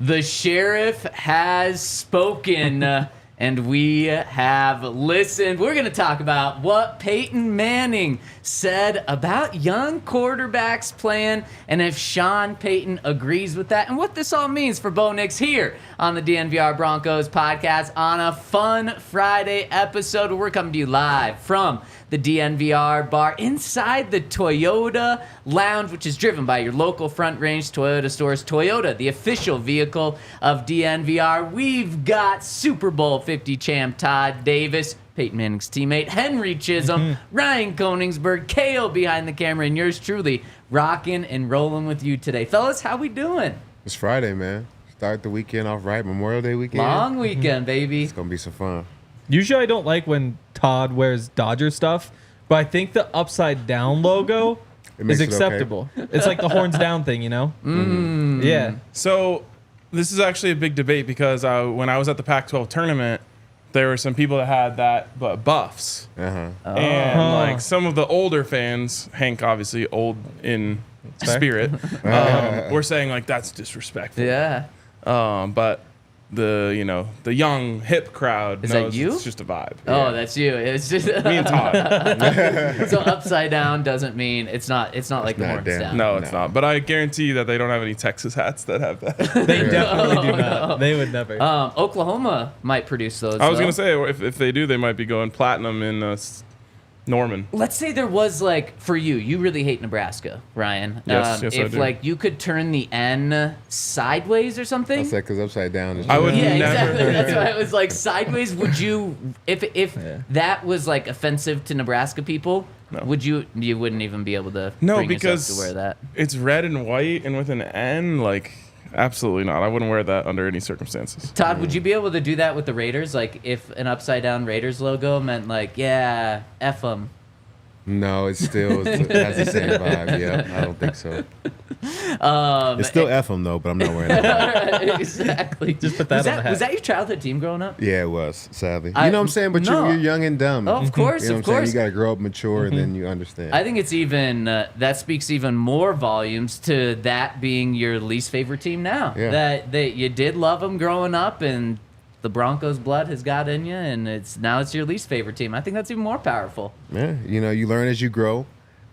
The sheriff has spoken, and we have listened. We're going to talk about what Peyton Manning said about young quarterbacks playing, and if Sean Payton agrees with that, and what this all means for Bo Nix here on the DNVR Broncos podcast on a fun Friday episode. We're coming to you live from the DNVR Bar inside the Toyota Lounge, which is driven by your local Front Range Toyota stores. Toyota, the official vehicle of DNVR. We've got Super Bowl 50 champ Todd Davis, Peyton Manning's teammate, Henry Chisholm, Ryan Koenigsberg, Kale behind the camera, and yours truly, rocking and rolling with you today. Fellas, how we doing? It's Friday, man. Start the weekend off right. Memorial Day weekend. Long weekend, baby. It's going to be some fun. Usually I don't like when Todd wears Dodger stuff, but I think the upside down logo is acceptable. Okay. It's like the horns down thing, you know? Yeah. So this is actually a big debate because when I was at the Pac-12 tournament, there were some people that had that but buffs. And like some of the older fans, Hank obviously old in spirit, were saying like that's disrespectful. Yeah. But the young hip crowd is knows that you? It's just a vibe. Oh, that's you. It's just me and Todd. So upside down doesn't mean it's not like the horns down. No, it's not. But I guarantee you that they don't have any Texas hats that have that. They definitely do not. No. They would never. Oklahoma might produce those. I was gonna say if they do, they might be going platinum in Norman. Let's say there was like for you really hate Nebraska, Ryan. Yes, if I do. like you could turn the N sideways or something. That's like because upside down is. I would never. Exactly. That's why it was like sideways. Would you, if that was like offensive to Nebraska people? No. Would you wouldn't even be able to No, bring because yourself to wear that? It's red and white and with an N. Like absolutely not. I wouldn't wear that under any circumstances. Todd, would you be able to do that with the Raiders? Like if an upside down Raiders logo meant like F them. No, it has the same vibe. Yeah, I don't think so. It's still F them though, but I'm not wearing it. Exactly. Just put that on the hat. Was that your childhood team growing up? Yeah, it was, sadly. You know what I'm saying? But you're young and dumb. Oh, of course, you know of what I'm course. saying? You got to grow up mature and then you understand. I think it's even, that speaks even more volumes to that being your least favorite team now. Yeah. That you did love them growing up and the Broncos blood has got in you and it's your least favorite team. I think that's even more powerful. Yeah, you learn as you grow.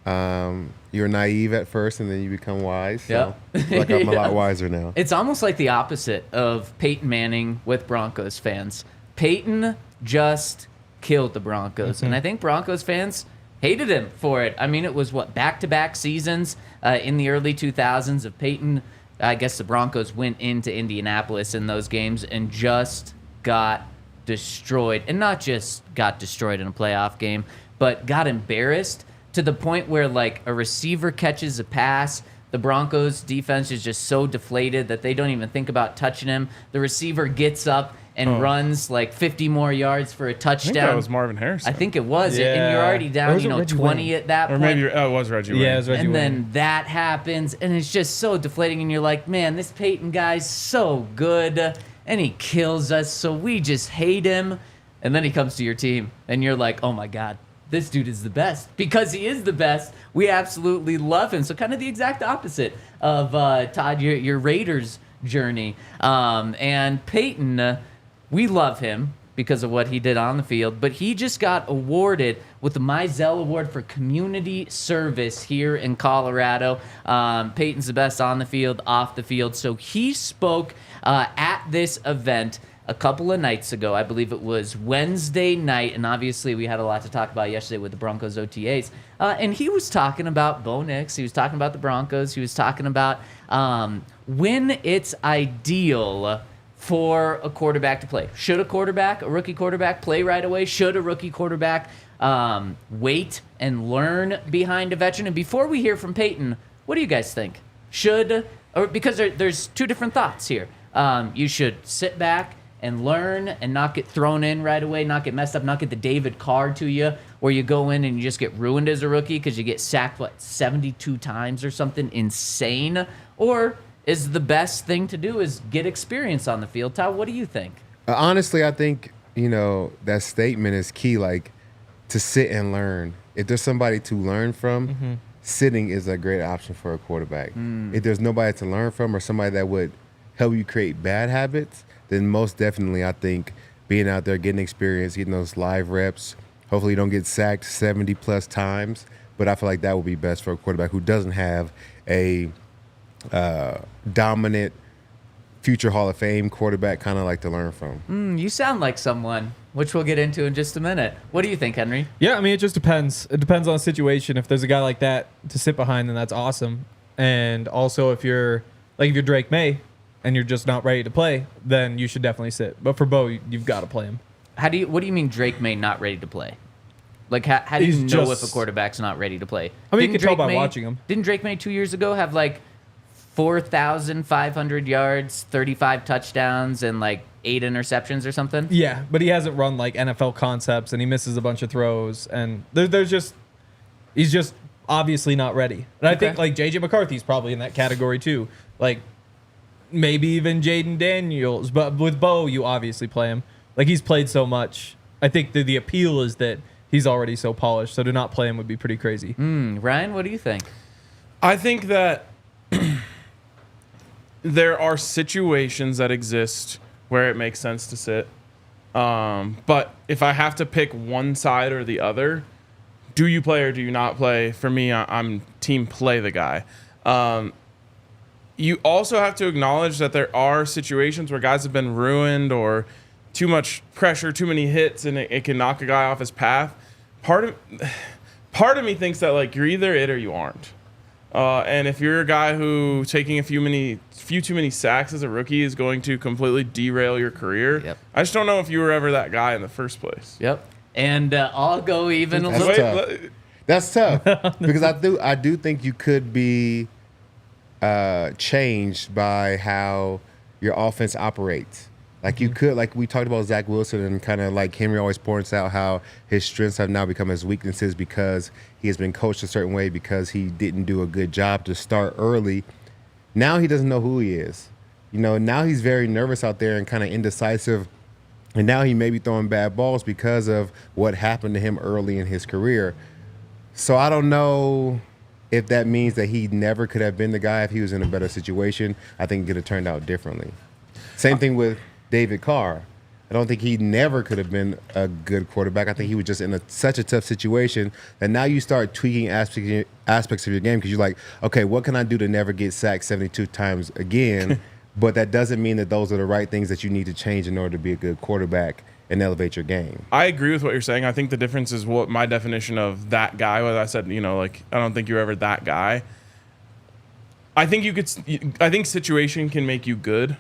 You're naive at first and then you become wise. So I feel like I'm a lot wiser now. It's almost like the opposite of Peyton Manning with Broncos fans. Peyton just killed the Broncos, and I think Broncos fans hated him for it. I mean, it was back-to-back seasons in the early 2000s of Peyton. I guess the Broncos went into Indianapolis in those games and just got destroyed. And not just got destroyed in a playoff game, but got embarrassed to the point where, like, a receiver catches a pass. The Broncos defense is just so deflated that they don't even think about touching him. The receiver gets up and runs like 50 more yards for a touchdown. I think that was Marvin Harrison. I think it was. Yeah. And you're already down, 20 Wayne? At that or point. maybe it was Reggie Wayne. Yeah, it was Reggie And Wayne. then that happens, and it's just so deflating, and you're like, man, this Peyton guy's so good, and he kills us, so we just hate him. And then he comes to your team, and you're like, oh my God, this dude is the best. Because he is the best, we absolutely love him. So kind of the exact opposite of, Todd, your Raiders journey. And Peyton, we love him because of what he did on the field, but he just got awarded with the Mizell Award for Community Service here in Colorado. Peyton's the best on the field, off the field. So he spoke at this event a couple of nights ago. I believe it was Wednesday night, and obviously we had a lot to talk about yesterday with the Broncos OTAs. And he was talking about Bo Nix. He was talking about the Broncos. He was talking about when it's ideal for a quarterback to play. Should a rookie quarterback, play right away? Should a rookie quarterback wait and learn behind a veteran? And before we hear from Peyton, what do you guys think? Because there's two different thoughts here. You should sit back and learn and not get thrown in right away, not get messed up, not get the David Carr to you, where you go in and you just get ruined as a rookie because you get sacked, 72 times or something insane? Or is the best thing to do is get experience on the field? Todd, what do you think? Honestly, I think, that statement is key, like, to sit and learn. If there's somebody to learn from, sitting is a great option for a quarterback. If there's nobody to learn from or somebody that would help you create bad habits, then most definitely I think being out there, getting experience, getting those live reps, hopefully you don't get sacked 70-plus times. But I feel like that would be best for a quarterback who doesn't have a dominant future Hall of Fame quarterback kind of like to learn from. You sound like someone, which we'll get into in just a minute. What do you think, Henry? Yeah, I mean, it just depends. It depends on the situation. If there's a guy like that to sit behind, then that's awesome. And also, if you're Drake May and you're just not ready to play, then you should definitely sit. But for Bo, you've got to play him. What do you mean Drake May not ready to play? Like, how do you know if a quarterback's not ready to play? I mean, you can tell by watching him. Didn't Drake May 2 years ago have, 4,500 yards, 35 touchdowns, and, 8 interceptions or something? Yeah, but he hasn't run, NFL concepts, and he misses a bunch of throws. And he's just obviously not ready. And I think, J.J. McCarthy's probably in that category, too. Maybe even Jaden Daniels. But with Bo, you obviously play him. He's played so much. I think the appeal is that he's already so polished, so to not play him would be pretty crazy. Ryan, what do you think? I think that there are situations that exist where it makes sense to sit. But if I have to pick one side or the other, do you play or do you not play? For me, I'm team play the guy. You also have to acknowledge that there are situations where guys have been ruined or too much pressure, too many hits, and it can knock a guy off his path. Part of me thinks that you're either it or you aren't. And if you're a guy who taking a few too many sacks as a rookie is going to completely derail your career, I just don't know if you were ever that guy in the first place. Yep. And I'll go even a little. That's tough because I do think you could be changed by how your offense operates. You could, we talked about Zach Wilson, and kind of Henry always points out how his strengths have now become his weaknesses because he has been coached a certain way because he didn't do a good job to start early. Now he doesn't know who he is. Now he's very nervous out there and kind of indecisive. And now he may be throwing bad balls because of what happened to him early in his career. So I don't know if that means that he never could have been the guy if he was in a better situation. I think it could have turned out differently. Same thing with David Carr. I don't think he never could have been a good quarterback. I think he was just in such a tough situation that now you start tweaking aspects of your game because you're like, okay, what can I do to never get sacked 72 times again? But that doesn't mean that those are the right things that you need to change in order to be a good quarterback and elevate your game. I agree with what you're saying. I think the difference is what my definition of that guy was. I said, I don't think you're ever that guy. I think situation can make you good.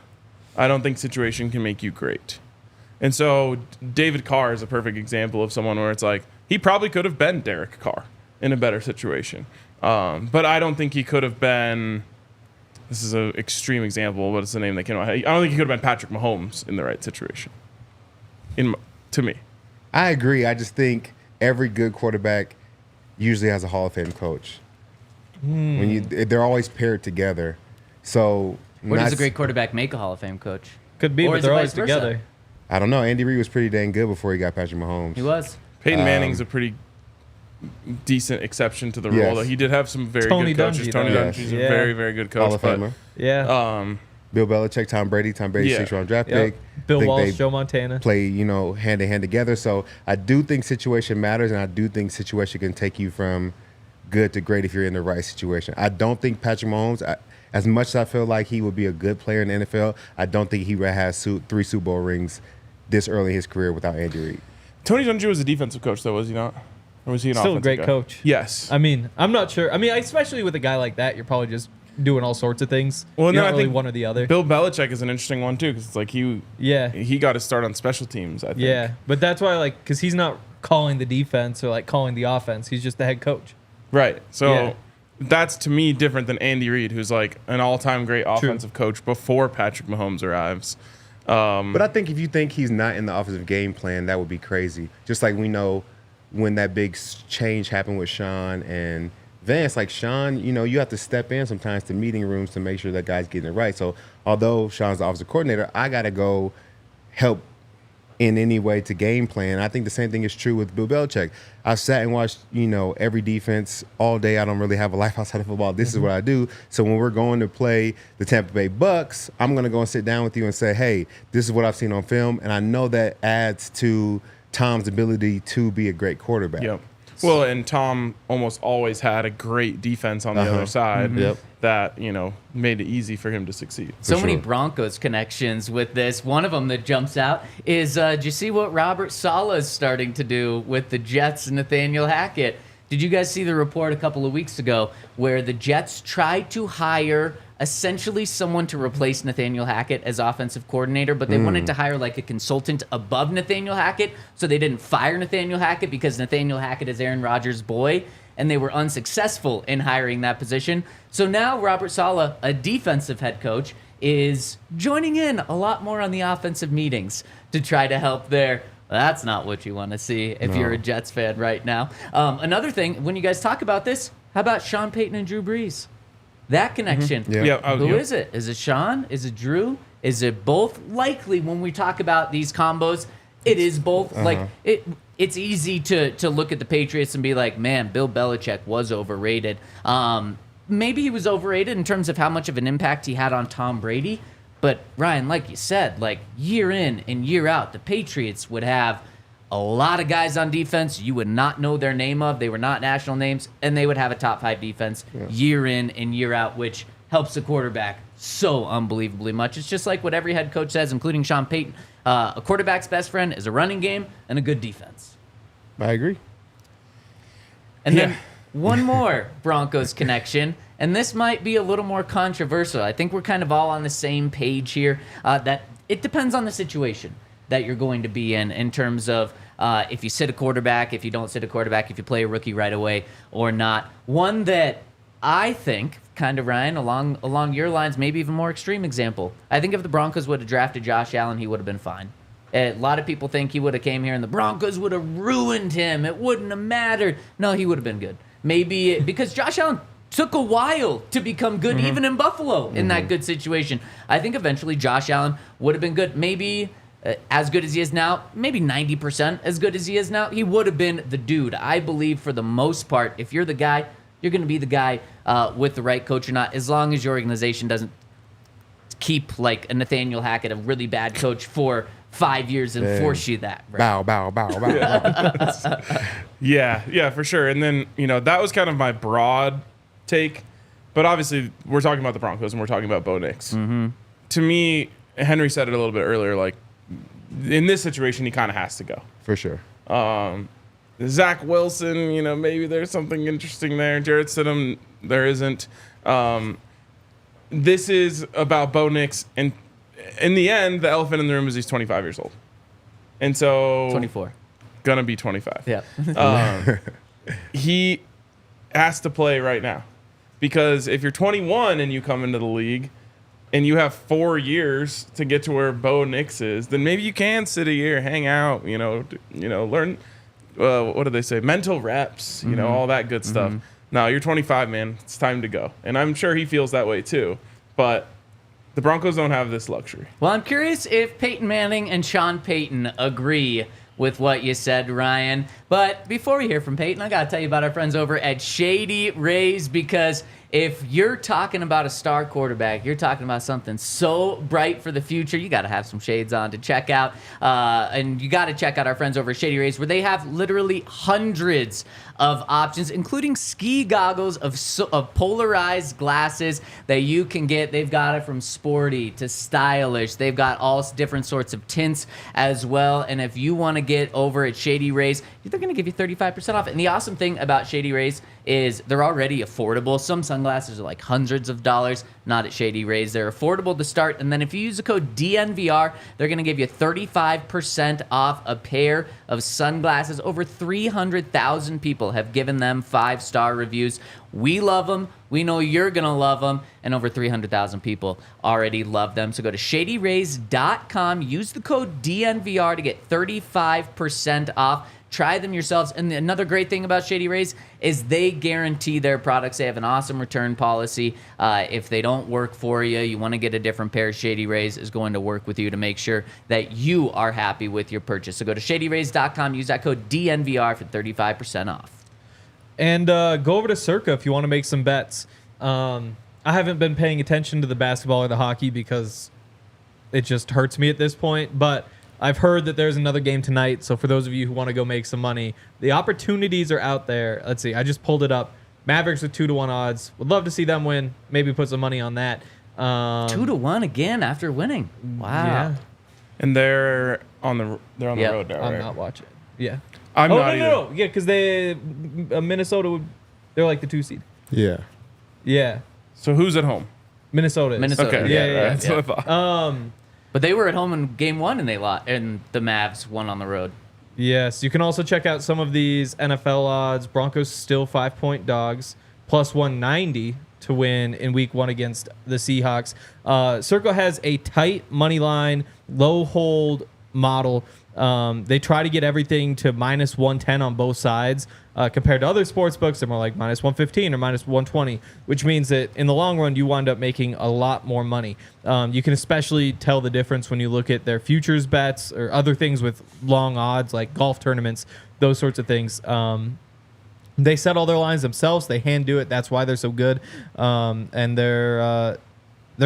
I don't think situation can make you great. And so David Carr is a perfect example of someone where it's he probably could have been Derek Carr in a better situation. But I don't think he could have been, this is an extreme example, but it's the name that came out. I don't think he could have been Patrick Mahomes in the right situation, to me. I agree. I just think every good quarterback usually has a Hall of Fame coach. They're always paired together. So or does a great quarterback make a Hall of Fame coach? Could be, but they're always together. I don't know. Andy Reid was pretty dang good before he got Patrick Mahomes. He was. Peyton Manning's a pretty decent exception to the role. He did have some very good coaches. Tony Dungy's a very, very good coach. Hall of Famer. Yeah. Bill Belichick, Tom Brady, 6th-round draft pick. Bill Walsh, Joe Montana. Play, hand in hand together. So I do think situation matters, and I do think situation can take you from good to great if you're in the right situation. I don't think Patrick Mahomes, as much as I feel like he would be a good player in the NFL, I don't think he would have 3 Super Bowl rings this early in his career without Andy Reid. Tony Dungy was a defensive coach, though, was he not? Or was he an still offensive a great coach? Yes. I mean, I'm not sure. I mean, especially with a guy like that, you're probably just doing all sorts of things. Well, you're no, not I really think one or the other. Bill Belichick is an interesting one, too, because it's he got to start on special teams, I think. Yeah, but that's why, because he's not calling the defense or, calling the offense. He's just the head coach. Right. So that's, to me, different than Andy Reid, who's, an all-time great offensive coach before Patrick Mahomes arrives. But I think if you think he's not in the offensive game plan, that would be crazy. Just like we know when that big change happened with Sean and Vance, Sean, you have to step in sometimes to meeting rooms to make sure that guy's getting it right. So although Sean's the offensive coordinator, I got to go help in any way to game plan. I think the same thing is true with Bill Belichick. I've sat and watched, every defense all day. I don't really have a life outside of football. This is what I do. So when we're going to play the Tampa Bay Bucks, I'm going to go and sit down with you and say, hey, this is what I've seen on film. And I know that adds to Tom's ability to be a great quarterback. Yep. Well, and Tom almost always had a great defense on the other side that, made it easy for him to succeed. So many Broncos connections with this. One of them that jumps out is, did you see what Robert Saleh is starting to do with the Jets and Nathaniel Hackett? Did you guys see the report a couple of weeks ago where the Jets tried to hire essentially someone to replace Nathaniel Hackett as offensive coordinator, but they wanted to hire like a consultant above Nathaniel Hackett, so they didn't fire Nathaniel Hackett because Nathaniel Hackett is Aaron Rodgers' boy, and they were unsuccessful in hiring that position. So now Robert Saleh, a defensive head coach, is joining in a lot more on the offensive meetings to try to help there. That's not what you want to see if you're a Jets fan right now. Another thing, when you guys talk about this, how about Sean Payton and Drew Brees? That connection. Who is it? Is it Sean? Is it Drew? Is it both? Likely when we talk about these combos, it is both. Like it's easy to look at the Patriots and be like, man, Bill Belichick was overrated. Maybe he was overrated in terms of how much of an impact he had on Tom Brady. But Ryan, like you said, like year in and year out, the Patriots would have a lot of guys on defense you would not know their name of. They were not national names, and they would have a top 5 defense year in and year out, which helps the quarterback so unbelievably much. It's just like what every head coach says, including Sean Payton. A quarterback's best friend is a running game and a good defense. I agree. And then one more Broncos connection, and this might be a little more controversial. I think we're kind of all on the same page here, that it depends on the situation that you're going to be in terms of if you sit a quarterback, if you don't sit a quarterback, if you play a rookie right away or not. One that I think, kind of, Ryan, along your lines, maybe even more extreme example. I think if the Broncos would have drafted Josh Allen, he would have been fine. A lot of people think he would have came here and the Broncos would have ruined him. It wouldn't have mattered. No, he would have been good. Maybe because Josh Allen took a while to become good, even in Buffalo, in that good situation. I think eventually Josh Allen would have been good. Maybe as good as he is now, maybe 90% as good as he is now, he would have been the dude. I believe for the most part, if you're the guy, you're going to be the guy with the right coach or not, as long as your organization doesn't keep like a Nathaniel Hackett, a really bad coach, for 5 years and force you that. Right? Bow, bow, bow, bow. Yeah, for sure. And then, that was kind of my broad take. But obviously, we're talking about the Broncos and we're talking about Bo Nix. To me, Henry said it a little bit earlier, like, in this situation, he kind of has to go. For sure. Zach Wilson, maybe there's something interesting there. Jarrett Stidham, there isn't. This is about Bo Nix, and in the end, the elephant in the room is he's 25 years old. And so... 24. Gonna be 25. Yeah. He has to play right now. Because if you're 21 and you come into the league and you have 4 years to get to where Bo Nix is, then maybe you can sit a year, hang out, learn, what do they say, mental reps, all that good stuff. No, you're 25, man. It's time to go. And I'm sure he feels that way too. But the Broncos don't have this luxury. Well, I'm curious if Peyton Manning and Sean Payton agree with what you said, Ryan. But before we hear from Peyton, I got to tell you about our friends over at Shady Rays, because if you're talking about a star quarterback, you're talking about something so bright for the future, you got to have some shades on to check out. And you got to check out our friends over at Shady Rays, where they have literally hundreds of options, including ski goggles of polarized glasses that you can get. They've got it from sporty to stylish. They've got all different sorts of tints as well. And if you want to get over at Shady Rays, they're going to give you 35% off. And the awesome thing about Shady Rays is they're already affordable. Some sunglasses are like hundreds of dollars. Not at Shady Rays. They're affordable to start. And then if you use the code DNVR, they're going to give you 35% off a pair of sunglasses. Over 300,000 people have given them 5-star reviews. We love them. We know you're going to love them. And over 300,000 people already love them. So go to shadyrays.com. Use the code DNVR to get 35% off. try them yourselves. And another great thing about Shady Rays is they guarantee their products. They have an awesome return policy. If they don't work for you, you want to get a different pair. Shady Rays is going to work with you to make sure that you are happy with your purchase. So go to shadyrays.com, use that code DNVR for 35% off. And go over to Circa if you want to make some bets. I haven't been paying attention to the basketball or the hockey because it just hurts me at this point. But I've heard that there's another game tonight. So for those of you who want to go make some money, the opportunities are out there. Let's see. I just pulled it up. Mavericks with 2-1 odds. Would love to see them win. Maybe put some money on that. 2-1 again after winning. Wow. Yeah. And they're on the road now, I'm right? not watching. Yeah. I'm not either. No. Yeah, because Minnesota, they're like the 2 seed. Yeah. Yeah. So who's at home? Minnesota is. Minnesota. Okay. Yeah. That's what I thought. But they were at home in game 1 and they lost, and the Mavs won on the road. Yes. You can also check out some of these NFL odds. Broncos still 5-point dogs, plus 190 to win in week 1 against the Seahawks. Circle has a tight money line, low hold model. They try to get everything to minus 110 on both sides. Compared to other sports books, they're more like minus 115 or minus 120, which means that in the long run, you wind up making a lot more money. You can especially tell the difference when you look at their futures bets or other things with long odds like golf tournaments, those sorts of things. They set all their lines themselves. They hand do it. That's why they're so good. And they're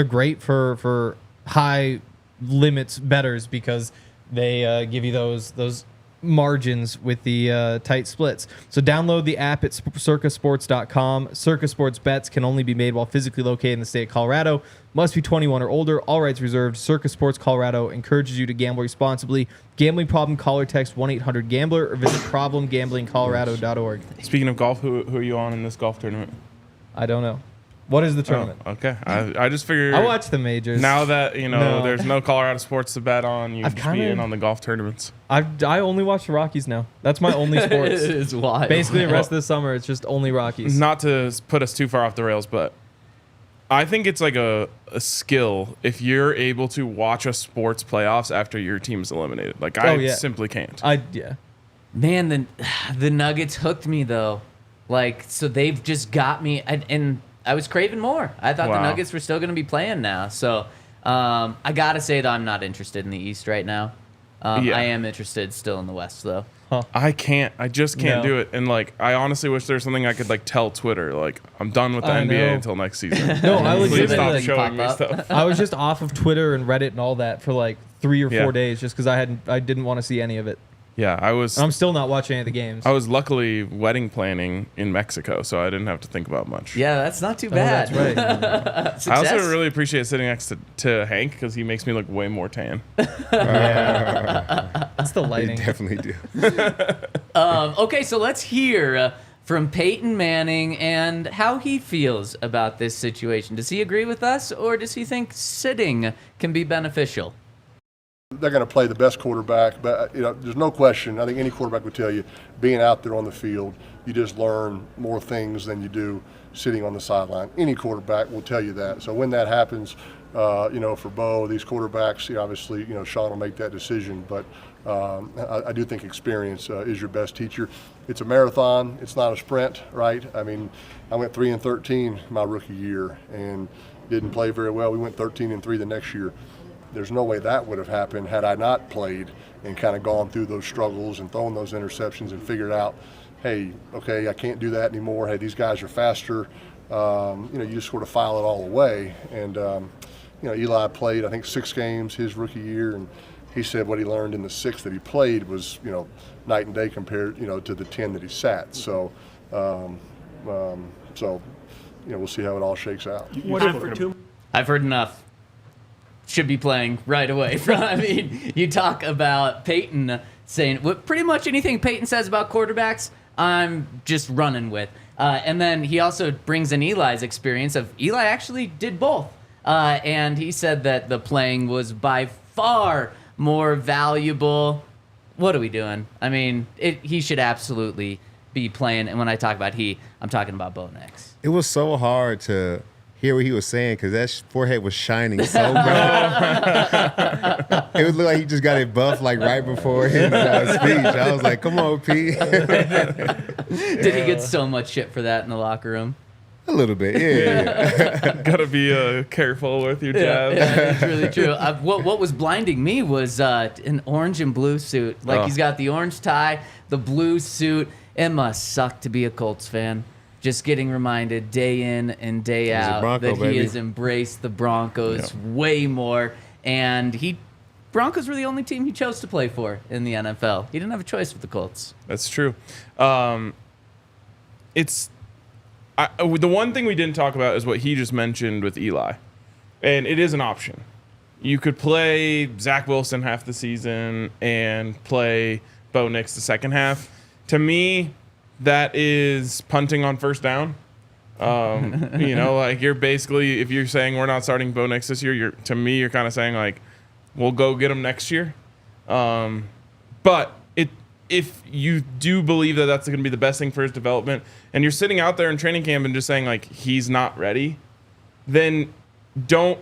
great for high limits bettors because they give you those margins with the tight splits. So download the app at circasports.com. Circa Sports bets can only be made while physically located in the state of Colorado. Must be 21 or older. All rights reserved. Circa Sports Colorado encourages you to gamble responsibly. Gambling problem, call or text 1-800-GAMBLER or visit problemgamblingcolorado.org. Speaking of golf, who are you on in this golf tournament? I don't know. What is the tournament? Oh, okay. I just figured. I watch the majors. Now that there's no Colorado sports to bet on, you just be in on the golf tournaments. I only watch the Rockies now. That's my only sports. It is wild. Basically, the rest of the summer, it's just only Rockies. Not to put us too far off the rails, but I think it's like a skill if you're able to watch a sports playoffs after your team's eliminated. Like I simply can't. Man, the Nuggets hooked me though. Like, so they've just got me, and I was craving more. I thought the Nuggets were still going to be playing now. So I got to say, though, I'm not interested in the East right now. I am interested still in the West, though. Huh. I just can't do it. And, like, I honestly wish there was something I could, like, tell Twitter. Like, I'm done with the NBA until next season. No, I was Please stop like, showing me stuff. I was just off of Twitter and Reddit and all that for, like, 3 or 4 days just because I didn't want to see any of it. Yeah, I'm still not watching any of the games. I was luckily wedding planning in Mexico, so I didn't have to think about much. Yeah, that's not too bad. That's right. I also really appreciate sitting next to Hank because he makes me look way more tan. That's the lighting. You definitely do. Okay, so let's hear from Peyton Manning and how he feels about this situation. Does he agree with us, or does he think sitting can be beneficial? They're going to play the best quarterback, but there's no question. I think any quarterback would tell you, being out there on the field, you just learn more things than you do sitting on the sideline. Any quarterback will tell you that. So when that happens, for Bo, these quarterbacks, obviously, Sean will make that decision. But I do think experience is your best teacher. It's a marathon. It's not a sprint, right? I mean, I went 3-13 my rookie year and didn't play very well. We went 13-3 the next year. There's no way that would have happened had I not played and kind of gone through those struggles and thrown those interceptions and figured out, hey, okay, I can't do that anymore. Hey, these guys are faster. You just sort of file it all away. And, Eli played, I think, 6 games his rookie year, and he said what he learned in the 6 that he played was, night and day compared, to the 10 that he sat. So, we'll see how it all shakes out. I've heard enough. Should be playing right away. You talk about Peyton saying pretty much anything Peyton says about quarterbacks, I'm just running with. And then he also brings in Eli's experience of Eli actually did both. And he said that the playing was by far more valuable. What are we doing? I mean, he should absolutely be playing. And when I talk about I'm talking about Bo Nix. It was so hard to hear what he was saying because that forehead was shining so bright. It would look like he just got it buffed like right before his speech. I was like, come on, Pete. Did he get so much shit for that in the locker room? A little bit, yeah. Gotta be careful with your jab. Yeah, it's really true. What was blinding me was an orange and blue suit. Like he's got the orange tie, the blue suit. It must suck to be a Colts fan. Just getting reminded day in and day out Bronco, that baby. he has embraced the Broncos way more. And Broncos were the only team he chose to play for in the NFL. He didn't have a choice with the Colts. That's true. The one thing we didn't talk about is what he just mentioned with Eli. And it is an option. You could play Zach Wilson half the season and play Bo Nix the second half. To me, that is punting on first down. Like you're basically, if you're saying we're not starting Bo Nix this year, you're kind of saying like, we'll go get him next year. But if you do believe that that's going to be the best thing for his development, and you're sitting out there in training camp and just saying like he's not ready, then don't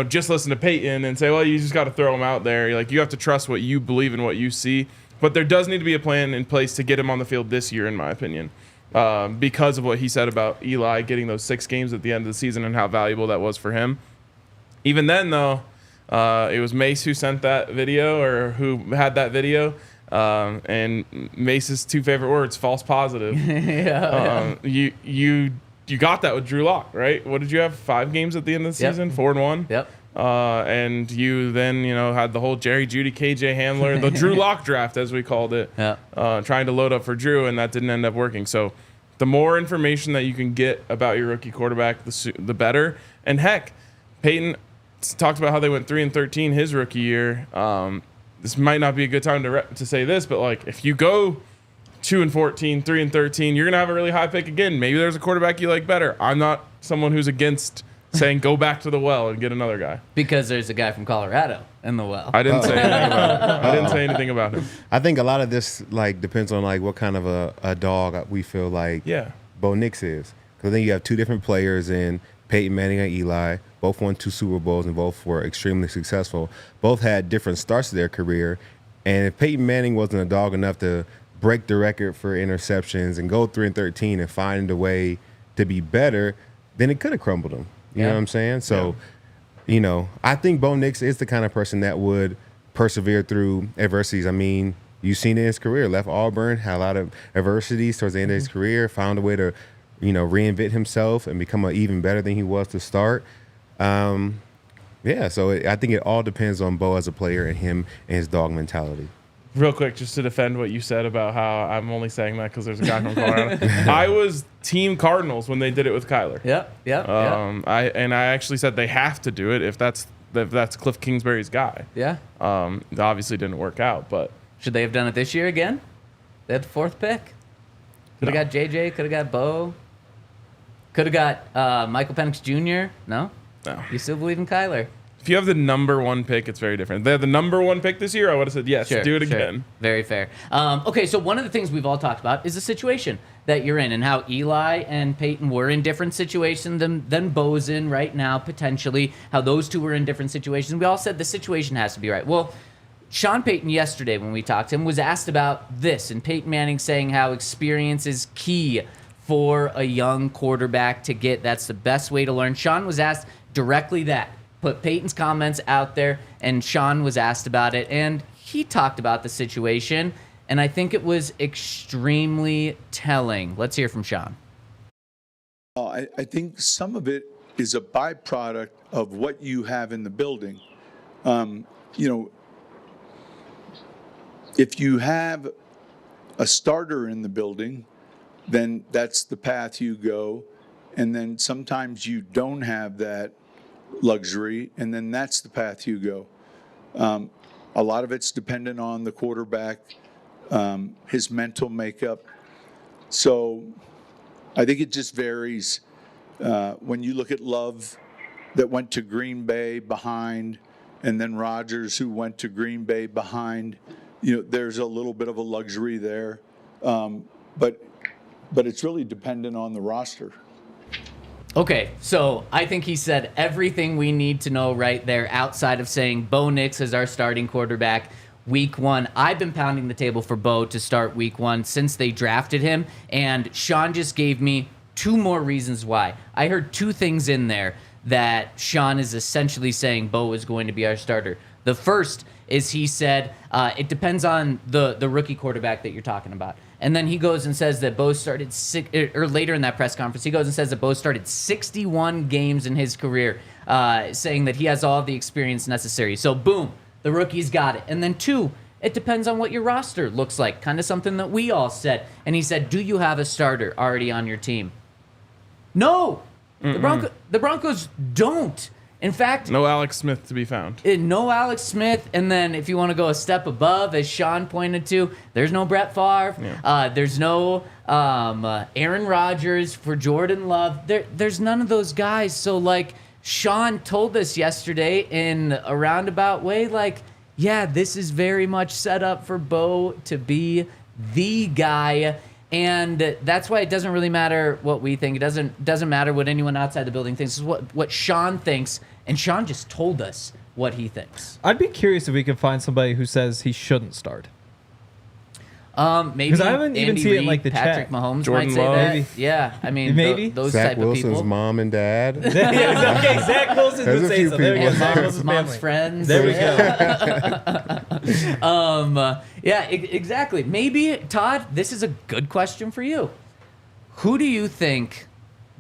just listen to Peyton and say, well, you just got to throw him out there. Like you have to trust what you believe and what you see. But there does need to be a plan in place to get him on the field this year, in my opinion, because of what he said about Eli getting those 6 games at the end of the season and how valuable that was for him. Even then, though, it was Mace who sent that video or who had that video. And Mace's 2 favorite words, false positive. You got that with Drew Lock, right? What did you have? 5 games at the end of the season? 4-1? Yep. And you then, had the whole Jerry Jeudy, KJ Hamler, the Drew Lock draft, as we called it, trying to load up for Drew, and that didn't end up working. So the more information that you can get about your rookie quarterback, the better. And heck, Peyton talked about how they went 3-13 his rookie year. This might not be a good time to say this, but like if you go 2-14, 3-13, you're gonna have a really high pick again. Maybe there's a quarterback you like better. I'm not someone who's against saying go back to the well and get another guy because there's a guy from Colorado in the well. I didn't say anything about him. I didn't say anything about him. I think a lot of this like depends on like what kind of a dog we feel like Bo Nix is. Because then you have 2 different players in Peyton Manning and Eli. Both won 2 Super Bowls and both were extremely successful. Both had different starts to their career. And if Peyton Manning wasn't a dog enough to break the record for interceptions and go 3-13 and find a way to be better, then it could have crumbled him. You know what I'm saying? So, I think Bo Nix is the kind of person that would persevere through adversities. I mean, you've seen it in his career. Left Auburn, had a lot of adversities towards the end of his career, found a way to, reinvent himself and become even better than he was to start. So I think it all depends on Bo as a player and him and his dog mentality. Real quick, just to defend what you said about how I'm only saying that because there's a guy from Colorado. I was Team Cardinals when they did it with Kyler. Yep. I actually said they have to do it if that's Cliff Kingsbury's guy. Yeah. It obviously didn't work out, but should they have done it this year again? They had the 4th pick. Could have got JJ. Could have got Bo. Could have got Michael Penix Jr. No. You still believe in Kyler? If you have the number 1 pick, it's very different. They had the number 1 pick this year, I would have said, yes, do it again. Very fair. Okay, so one of the things we've all talked about is the situation that you're in and how Eli and Peyton were in different situations than Bo's in right now, potentially, how those 2 were in different situations. We all said the situation has to be right. Well, Sean Payton yesterday when we talked to him was asked about this, and Peyton Manning saying how experience is key for a young quarterback to get. That's the best way to learn. Sean was asked directly that. Put Peyton's comments out there, and Sean was asked about it, and he talked about the situation, and I think it was extremely telling. Let's hear from Sean. I think some of it is a byproduct of what you have in the building. If you have a starter in the building, then that's the path you go, and then sometimes you don't have that luxury, and then that's the path you go. A lot of it's dependent on the quarterback, his mental makeup. So I think it just varies. When you look at Love that went to Green Bay behind, and then Rodgers who went to Green Bay behind, there's a little bit of a luxury there. But it's really dependent on the roster. Okay, so I think he said everything we need to know right there outside of saying Bo Nix is our starting quarterback week 1. I've been pounding the table for Bo to start week 1 since they drafted him, and Sean just gave me 2 more reasons why. I heard 2 things in there that Sean is essentially saying Bo is going to be our starter. The first is he said it depends on the rookie quarterback that you're talking about. And then he goes and says that Bo started later in that press conference, he goes and says that Bo started 61 games in his career, saying that he has all the experience necessary. So boom, the rookie's got it. And then 2, it depends on what your roster looks like, kind of something that we all said. And he said, do you have a starter already on your team? No, the Broncos don't. In fact, no Alex Smith to be found. No Alex Smith. And then if you want to go a step above, as Sean pointed to, there's no Brett Favre. Yeah. There's no Aaron Rodgers for Jordan Love. There's none of those guys. So, like, Sean told us yesterday in a roundabout way, like, yeah, this is very much set up for Bo to be the guy. And that's why it doesn't really matter what we think. It doesn't matter what anyone outside the building thinks. It's what Sean thinks, and Sean just told us what he thinks. I'd be curious if we could find somebody who says he shouldn't start. Maybe because I haven't Andy even seen Reid, it like the Patrick chat. Mahomes Jordan might say Love. that. Maybe. Yeah, I mean, Maybe. those Zach type Wilson's of people. mom and dad. Yeah, okay, Zach Wilson There's would a say few so. There we go. people. Zach Mom's, Wilson's mom's family. friends. There we go. Yeah, exactly. Maybe, Todd, this is a good question for you. Who do you think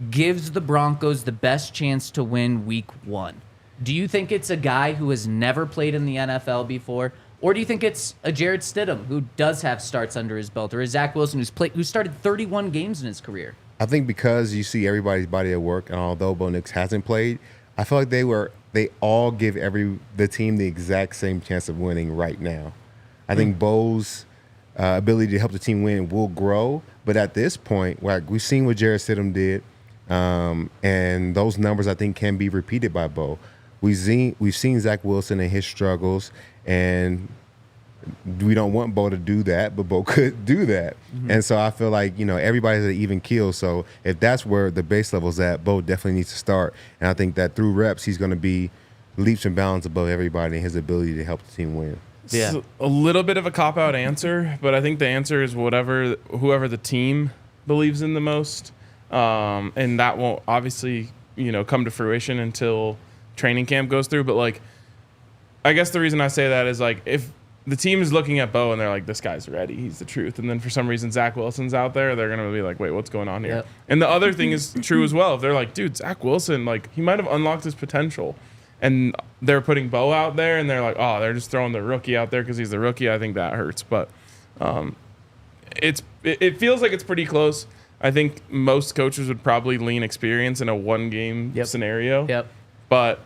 gives the Broncos the best chance to win week 1? Do you think it's a guy who has never played in the NFL before? Or do you think it's a Jarrett Stidham who does have starts under his belt, or a Zach Wilson who started 31 games in his career? I think because you see everybody's body at work, and although Bo Nix hasn't played, I feel like they all give the team the exact same chance of winning right now. I think Bo's ability to help the team win will grow, but at this point, like we've seen what Jarrett Stidham did, and those numbers I think can be repeated by Bo. We've seen Zach Wilson and his struggles, and we don't want Bo to do that, but Bo could do that. Mm-hmm. And so I feel like, everybody's at an even keel. So if that's where the base level's at, Bo definitely needs to start. And I think that through reps, he's going to be leaps and bounds above everybody in his ability to help the team win. Yeah. It's a little bit of a cop-out answer, but I think the answer is whoever the team believes in the most. And that won't obviously, come to fruition until training camp goes through. But, like, I guess the reason I say that is, like, if the team is looking at Bo and they're like, this guy's ready, he's the truth. And then for some reason Zach Wilson's out there, they're going to be like, wait, what's going on here? Yep. And the other thing is true as well. If they're like, dude, Zach Wilson, like, he might have unlocked his potential. And they're putting Bo out there and they're like, oh, they're just throwing the rookie out there because he's the rookie. I think that hurts. But it feels like it's pretty close. I think most coaches would probably lean experience in a one-game scenario. Yep. But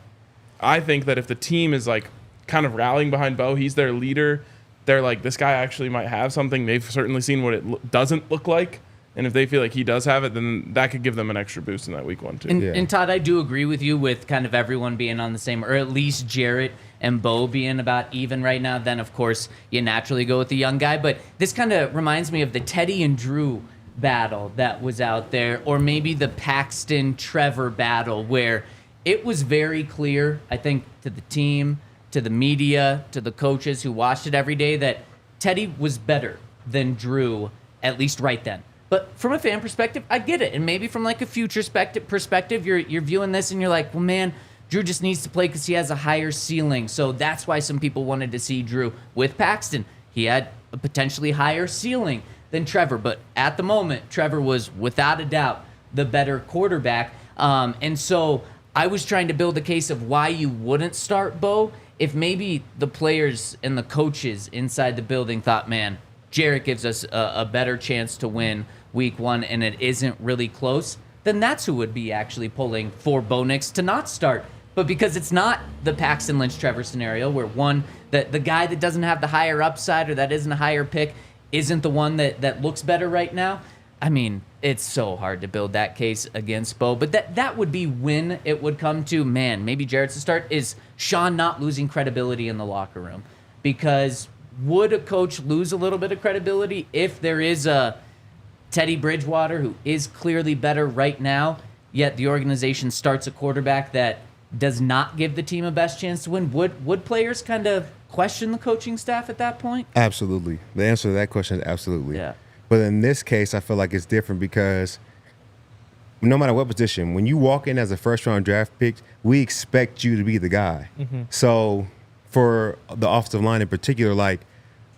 I think that if the team is, like, kind of rallying behind Bo, he's their leader, they're like, this guy actually might have something. They've certainly seen what it doesn't look like. And if they feel like he does have it, then that could give them an extra boost in that week 1, too. And Todd, I do agree with you with kind of everyone being on the same, or at least Jarrett and Bo being about even right now. Then, of course, you naturally go with the young guy. But this kind of reminds me of the Teddy and Drew battle that was out there, or maybe the Paxton-Trevor battle, where it was very clear, I think, to the team, to the media, to the coaches who watched it every day, that Teddy was better than Drew, at least right then. But from a fan perspective, I get it. And maybe from like a future perspective, you're viewing this and you're like, well, man, Drew just needs to play because he has a higher ceiling. So that's why some people wanted to see Drew with Paxton. He had a potentially higher ceiling than Trevor. But at the moment, Trevor was without a doubt the better quarterback. And so I was trying to build a case of why you wouldn't start Bo if maybe the players and the coaches inside the building thought, man, Jarrett gives us a better chance to win week 1 and it isn't really close, then that's who would be actually pulling for Bo Nix to not start. But because it's not the Paxton Lynch-Trevor scenario where the guy that doesn't have the higher upside or that isn't a higher pick isn't the one that looks better right now, I mean, it's so hard to build that case against Bo. But that would be when it would come to, man, maybe Jarrett's to start, is Sean not losing credibility in the locker room. Because would a coach lose a little bit of credibility if there is a Teddy Bridgewater who is clearly better right now? yet the organization starts a quarterback that does not give the team a best chance to win, would players kind of question the coaching staff at that point? Absolutely. The answer to that question is absolutely. Yeah. But in this case, I feel like it's different because no matter what position, when you walk in as a first-round draft pick, we expect you to be the guy. So for the offensive line in particular, like,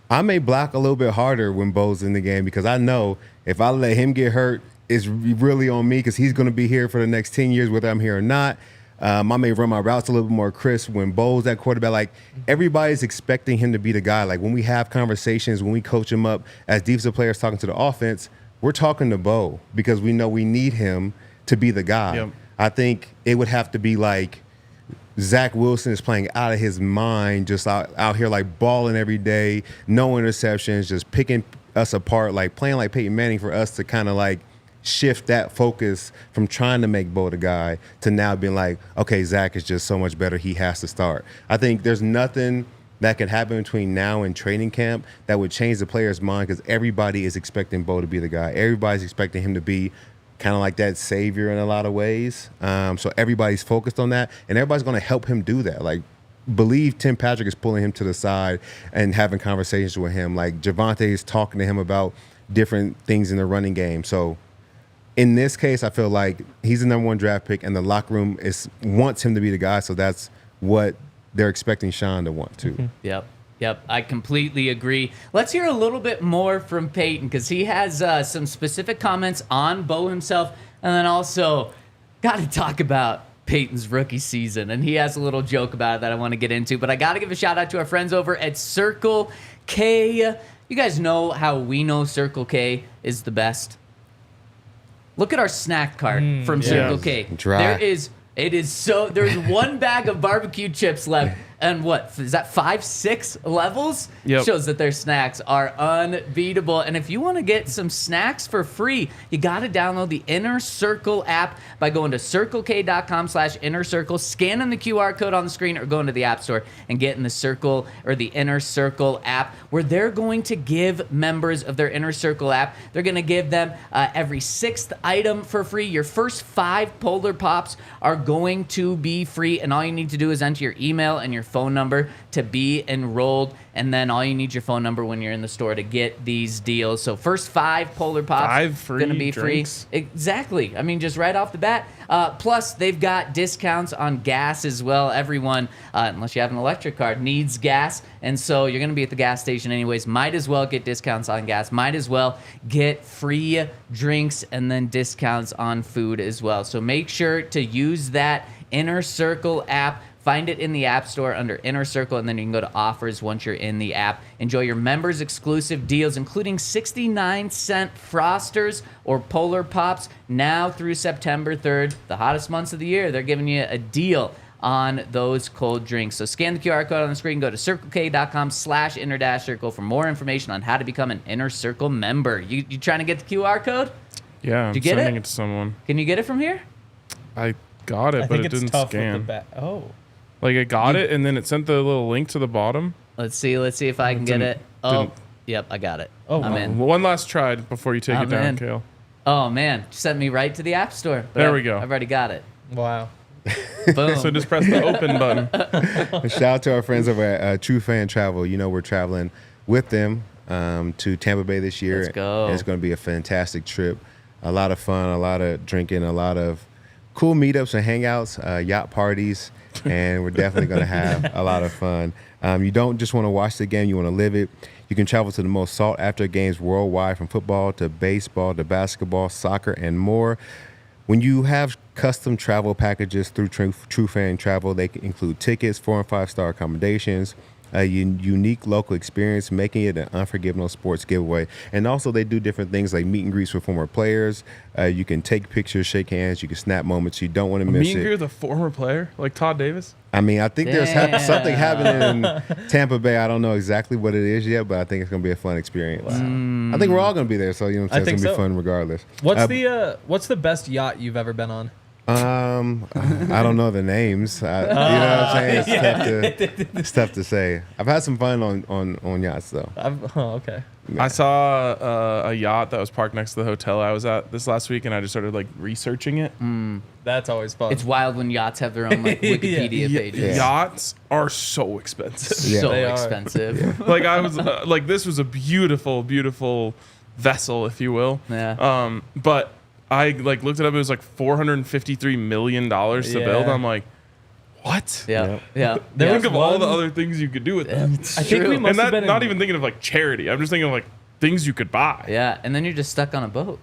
I may block a little bit harder when Bo's in the game because I know if I let him get hurt, it's really on me because he's going to be here for the next 10 years, whether I'm here or not. I may run my routes a little bit more crisp when Bo's that quarterback. Like, everybody's expecting him to be the guy. Like, when we have conversations, when we coach him up as defensive players talking to the offense, we're talking to Bo because we know we need him to be the guy. Yep. I think it would have to be like Zach Wilson is playing out of his mind, just out here like balling every day, no interceptions, just picking us apart, like playing like Peyton Manning for us to kind of like shift that focus from trying to make Bo the guy to now being like, okay, Zach is just so much better, he has to start. I think there's nothing that could happen between now and training camp that would change the player's mind because everybody is expecting Bo to be the guy. Everybody's expecting him to be kind of like that savior in a lot of ways. So everybody's focused on that, and everybody's going to help him do that. Like, believe Tim Patrick is pulling him to the side and having conversations with him. Like, Javonte is talking to him about different things in the running game. So in this case, I feel like he's the number one draft pick, and the locker room wants him to be the guy. So that's what they're expecting Sean to want to. Yep, I completely agree. Let's hear a little bit more from Peyton because he has some specific comments on Bo himself, and then also got to talk about Peyton's rookie season, and he has a little joke about it that I want to get into. But I got to give a shout out to our friends over at Circle K. You guys know how we know Circle K is the best. Look at our snack cart from Circle K. Dry. There's one bag of barbecue chips left, and what is that, 5-6 levels? Yep. Shows that their snacks are unbeatable. And if you want to get some snacks for free, you got to download the Inner Circle app by going to circlek.com/innercircle, scanning the QR code on the screen, or going to the App Store and getting the Circle or the Inner Circle app, where they're going to give members of their Inner Circle app, they're going to give them every 6th item for free. Your first 5 Polar Pops are going to be free, and all you need to do is enter your email and your phone number to be enrolled, and then all you need your phone number when you're in the store to get these deals. So first 5 Polar Pops 5 free going to be drinks? free. Exactly. I mean, just right off the bat. Plus, they've got discounts on gas as well. Everyone, unless you have an electric car, needs gas, and so you're going to be at the gas station anyways. Might as well get discounts on gas. Might as well get free drinks and then discounts on food as well. So make sure to use that Inner Circle app. Find it in the App Store under Inner Circle, and then you can go to offers once you're in the app. Enjoy your members' exclusive deals, including 69-cent Frosters or Polar Pops now through September 3rd, the hottest months of the year. They're giving you a deal on those cold drinks. So scan the QR code on the screen, go to circlek.com/inner-circle for more information on how to become an Inner Circle member. You trying to get the QR code? Yeah, I'm Did you get sending it? it to someone. Can you get it from here? I got it, I but think it it's didn't tough scan. with the back. Oh. Like, I got it, and then it sent the little link to the bottom. Let's see if I can get it. Oh, yep, I got it. Oh, I'm wow. in. One last try before you take I'm it down, in. Kale. Oh man, sent me right to the App Store. But There we go. I've already got it. Wow. Boom. So just press the open button. Shout out to our friends over at True Fan Travel. You know, we're traveling with them to Tampa Bay this year. Let's go. And it's going to be a fantastic trip. A lot of fun, a lot of drinking, a lot of cool meetups and hangouts, yacht parties, and we're definitely going to have a lot of fun. You don't just want to watch the game, you want to live it. You can travel to the most sought-after games worldwide, from football to baseball to basketball, soccer, and more. When you have custom travel packages through True Fan Travel, they can include tickets, 4- and 5-star accommodations, a unique local experience, making it an unforgettable sports giveaway. And also they do different things like meet and greets with former players. You can take pictures, shake hands, you can snap moments. You don't want to miss Meet and greet it. with a former player, like Todd Davis. I mean, I think there's Damn. something happening in Tampa Bay. I don't know exactly what it is yet, but I think it's going to be a fun experience. I think we're all going to be there, so you know what I'm saying? It's going to be fun regardless. What's the best yacht you've ever been on? I don't know the names. You know what I'm saying? It's tough to say. I've had some fun on yachts though. Okay. I saw a yacht that was parked next to the hotel I was at this last week, and I just started like researching it. That's always fun. It's wild when yachts have their own like Wikipedia pages. Yachts are so expensive. Yeah. So They are. expensive. Like I was like, this was a beautiful, beautiful vessel, if you will. Yeah. But I like looked it up. It was like $453 million to Yeah. build. I'm like, what? Yeah. Yeah. There Think was of all the one- other things you could do with that. I think we true. must And have that, been not in- even thinking of like charity. I'm just thinking of like things you could buy. Yeah. And then you're just stuck on a boat.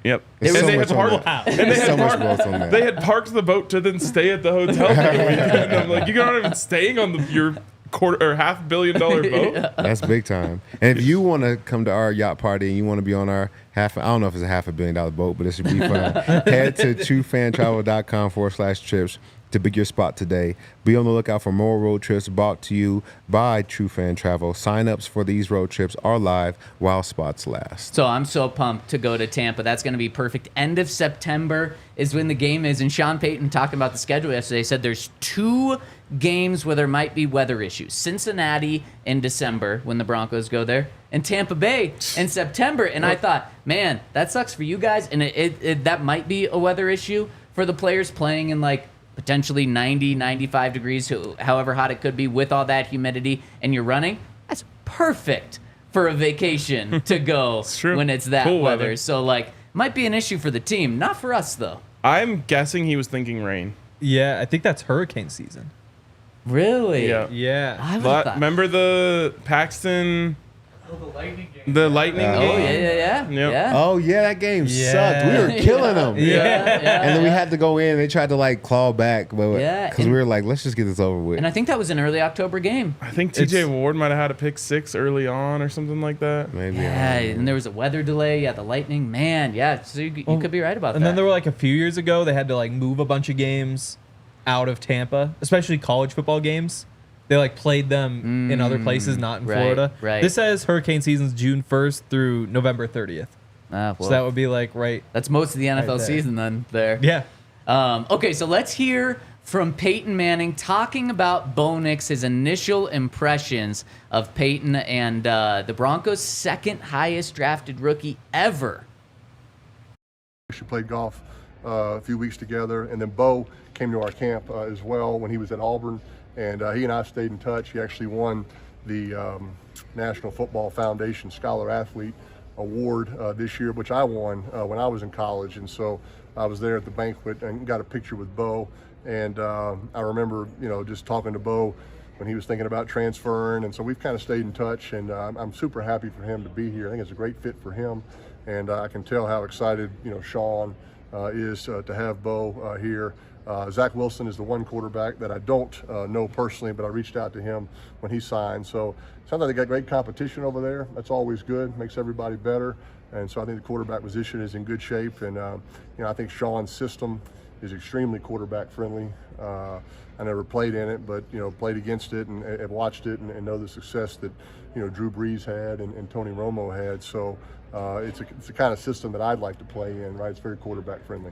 Yep. There's And so they much had on parked, that. and they There's had so much parked- growth on that. they had parked the boat to then stay at the hotel for the weekend. I'm like, you're not even staying on your quarter or $500 million boat. That's big time. And if you want to come to our yacht party and you want to be on our I don't know if it's a $500 million boat, but it should be fun. Head to truefantravel.com/trips to book your spot today. Be on the lookout for more road trips brought to you by True Fan Travel. Sign-ups for these road trips are live while spots last. So I'm so pumped to go to Tampa. That's going to be perfect. End of September is when the game is. And Sean Payton, talking about the schedule yesterday, said there's 2 games where there might be weather issues. Cincinnati in December when the Broncos go there, and Tampa Bay in September. And I thought, man, that sucks for you guys. And that might be a weather issue for the players playing in like potentially 90, 95 degrees, however hot it could be with all that humidity, and you're running. That's perfect for a vacation to go true. when it's that Cool weather. weather. So, like, might be an issue for the team. Not for us, though. I'm guessing he was thinking rain. Yeah, I think that's hurricane season. Really? Yeah. Yeah. I would But thought. remember the Paxton, the Lightning Oh, game? yeah. Yep. Yeah. Oh, yeah, that game Yeah. sucked. We were killing them. Yeah. And then we had to go in. They tried to like claw back, but Yeah, because we were like, let's just get this over with. And I think that was an early October game. I think TJ Ward might have had a pick 6 early on or something like that. Maybe. Yeah, and there was a weather delay. Yeah, the Lightning. Man, yeah. So you could be right about And that. then there were like a few years ago, they had to like move a bunch of games out of Tampa, especially college football games. They like played them in other places, not in right, Florida. right. This says hurricane season's June 1st through November 30th. Well, So that would be like right. that's most of the NFL there. season then there. Yeah. Okay, so let's hear from Peyton Manning talking about Bo Nix, his initial impressions of Peyton and the Broncos' second highest drafted rookie ever. We played golf a few weeks together, and then Bo came to our camp as well when he was at Auburn, and he and I stayed in touch. He actually won the National Football Foundation Scholar Athlete Award this year, which I won when I was in college, and so I was there at the banquet and got a picture with Bo, and I remember, just talking to Bo when he was thinking about transferring, and so we've kind of stayed in touch, and I'm super happy for him to be here. I think it's a great fit for him, and I can tell how excited, Sean is to have Bo here. Zach Wilson is the one quarterback that I don't know personally, but I reached out to him when he signed. So it sounds like they got great competition over there. That's always good, makes everybody better. And so I think the quarterback position is in good shape. And, I think Sean's system is extremely quarterback friendly. I never played in it, but, played against it and have watched it and know the success that, Drew Brees had and Tony Romo had. So it's the kind of system that I'd like to play in, right? It's very quarterback friendly.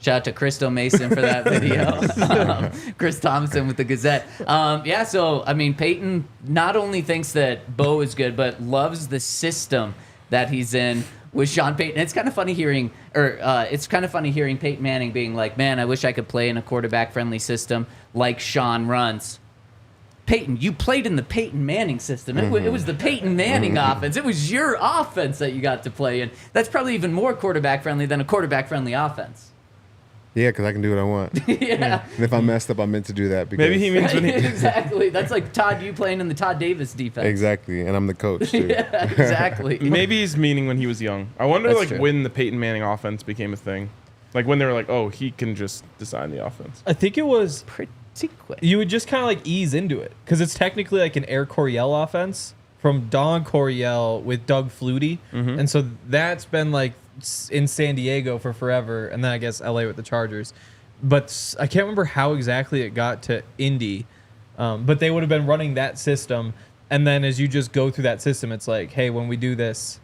Shout out to Crystal Mason for that video. Chris Thompson with the Gazette. Peyton not only thinks that Bo is good, but loves the system that he's in with Sean Payton. It's kind of funny hearing, Peyton Manning being like, "Man, I wish I could play in a quarterback-friendly system like Sean runs." Peyton, you played in the Peyton Manning system. It was the Peyton Manning offense. It was your offense that you got to play in. That's probably even more quarterback-friendly than a quarterback-friendly offense. Yeah, because I can do what I want. Yeah. And if I messed up, I meant to do that. Because Maybe he means when he. Exactly. That's like Todd, you playing in the Todd Davis defense. Exactly, and I'm the coach too. Yeah, exactly. Maybe he's meaning when he was young. I wonder, That's like, true. when the Peyton Manning offense became a thing. Like, when they were like, oh, he can just design the offense. I think it was Pretty quick. you would just kind of like ease into it because it's technically like an Air Coryell offense from Don Coryell with Doug Flutie, and so that's been like in San Diego for forever, and then I guess LA with the Chargers. But I can't remember how exactly it got to Indy, but they would have been running that system, and then as you just go through that system, it's like, hey, when we do this,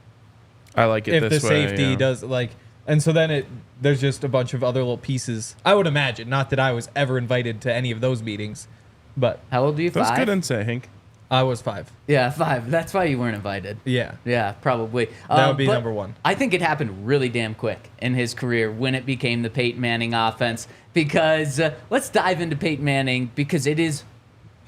I like it if the this way. safety yeah. does like, and so then there's just a bunch of other little pieces. I would imagine, not that I was ever invited to any of those meetings, but How old are you? That's 5? good insight, Hank. I was 5. Yeah, 5. That's why you weren't invited. Yeah. Yeah, probably. That would be but number 1. I think it happened really damn quick in his career when it became the Peyton Manning offense. Because let's dive into Peyton Manning because it is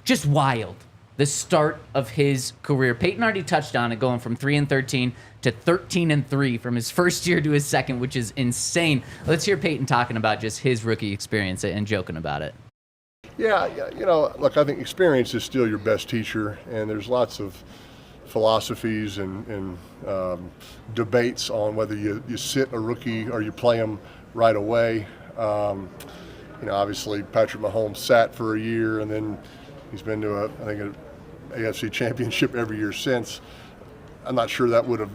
just wild. The start of his career. Peyton already touched on it, going from 3-13 to 13-3 from his first year to his second, which is insane. Let's hear Peyton talking about just his rookie experience and joking about it. Yeah, look, I think experience is still your best teacher, and there's lots of philosophies and debates on whether you sit a rookie or you play him right away. Obviously Patrick Mahomes sat for a year, and then he's been to an AFC championship every year since. I'm not sure that would have,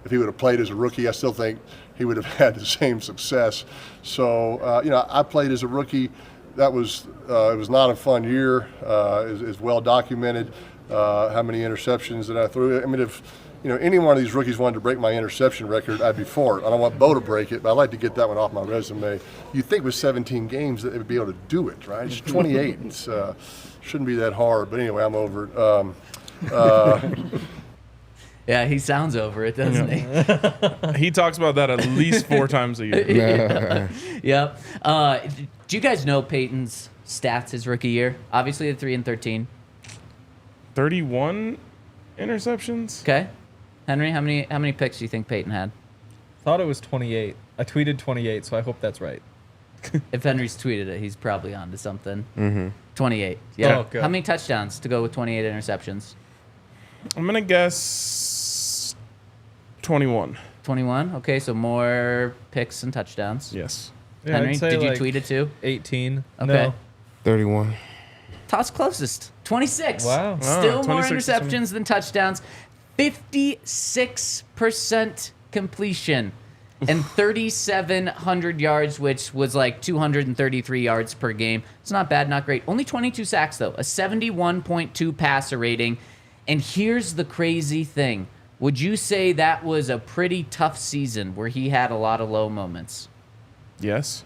if he would have played as a rookie, I still think he would have had the same success. So, I played as a rookie. That was, it was not a fun year, is well documented, how many interceptions that I threw. I mean, if, any one of these rookies wanted to break my interception record, I'd be for it. I don't want Bo to break it, but I'd like to get that one off my resume. You'd think with 17 games that they would be able to do it, right? It's 28. It's shouldn't be that hard, but anyway, I'm over it. Yeah, he sounds over it, doesn't he? He talks about that at least 4 times a year. Yep. Do you guys know Peyton's stats his rookie year? Obviously, the 3-13. 31 interceptions. Okay. Henry, how many picks do you think Peyton had? Thought it was 28. I tweeted 28, so I hope that's right. If Henry's tweeted it, he's probably on to something. Mm-hmm. 28. Yeah. Oh, good. How many touchdowns to go with 28 interceptions? I'm gonna guess 21. 21. Okay, so more picks and touchdowns. Yes. Yeah, Henry, I'd say did you like tweet it too? 18. Okay. No. 31. Todd's closest. 26. Wow. Still more 26 interceptions than touchdowns. 56% completion and 3,700 yards, which was like 233 yards per game. It's not bad, not great. Only 22 sacks, though. A 71.2 passer rating. And here's the crazy thing. Would you say that was a pretty tough season where he had a lot of low moments? Yes.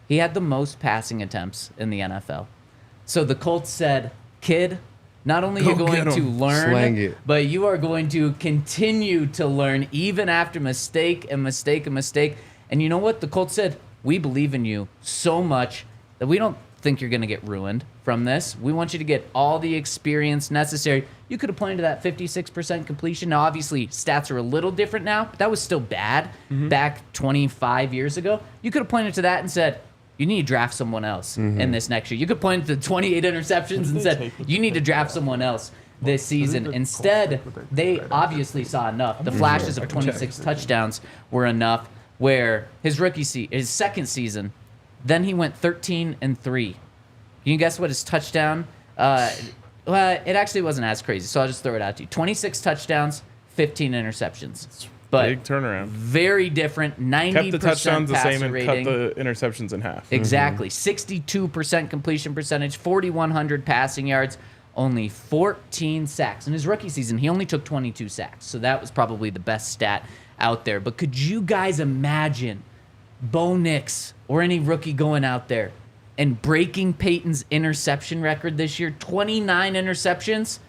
He had the most passing attempts in the NFL. So the Colts said, kid, not only are you Go going get to 'em. Slang learn, it. but you are going to continue to learn even after mistake and mistake and mistake. And you know what? The Colts said, we believe in you so much that we don't think you're going to get ruined from this. We want you to get all the experience necessary. You could have pointed to that 56% completion. Now, obviously, stats are a little different now, but that was still bad back 25 years ago. You could have pointed to that and said, you need to draft someone else in this next year. You could point to 28 interceptions and said, you need to draft someone else this season. Instead, they obviously saw enough. The flashes of 26 touchdowns were enough where his his second season, then he went 13-3. Can you guess what his touchdown? Well, it actually wasn't as crazy, so I'll just throw it out to you. 26 touchdowns, 15 interceptions. But Big turnaround. very different. 90% Kept the touchdowns the passer same and rating. cut the interceptions in half. Exactly. 62% completion percentage, 4,100 passing yards, only 14 sacks. In his rookie season, he only took 22 sacks, so that was probably the best stat out there. But could you guys imagine Bo Nix or any rookie going out there and breaking Peyton's interception record this year? 29 interceptions.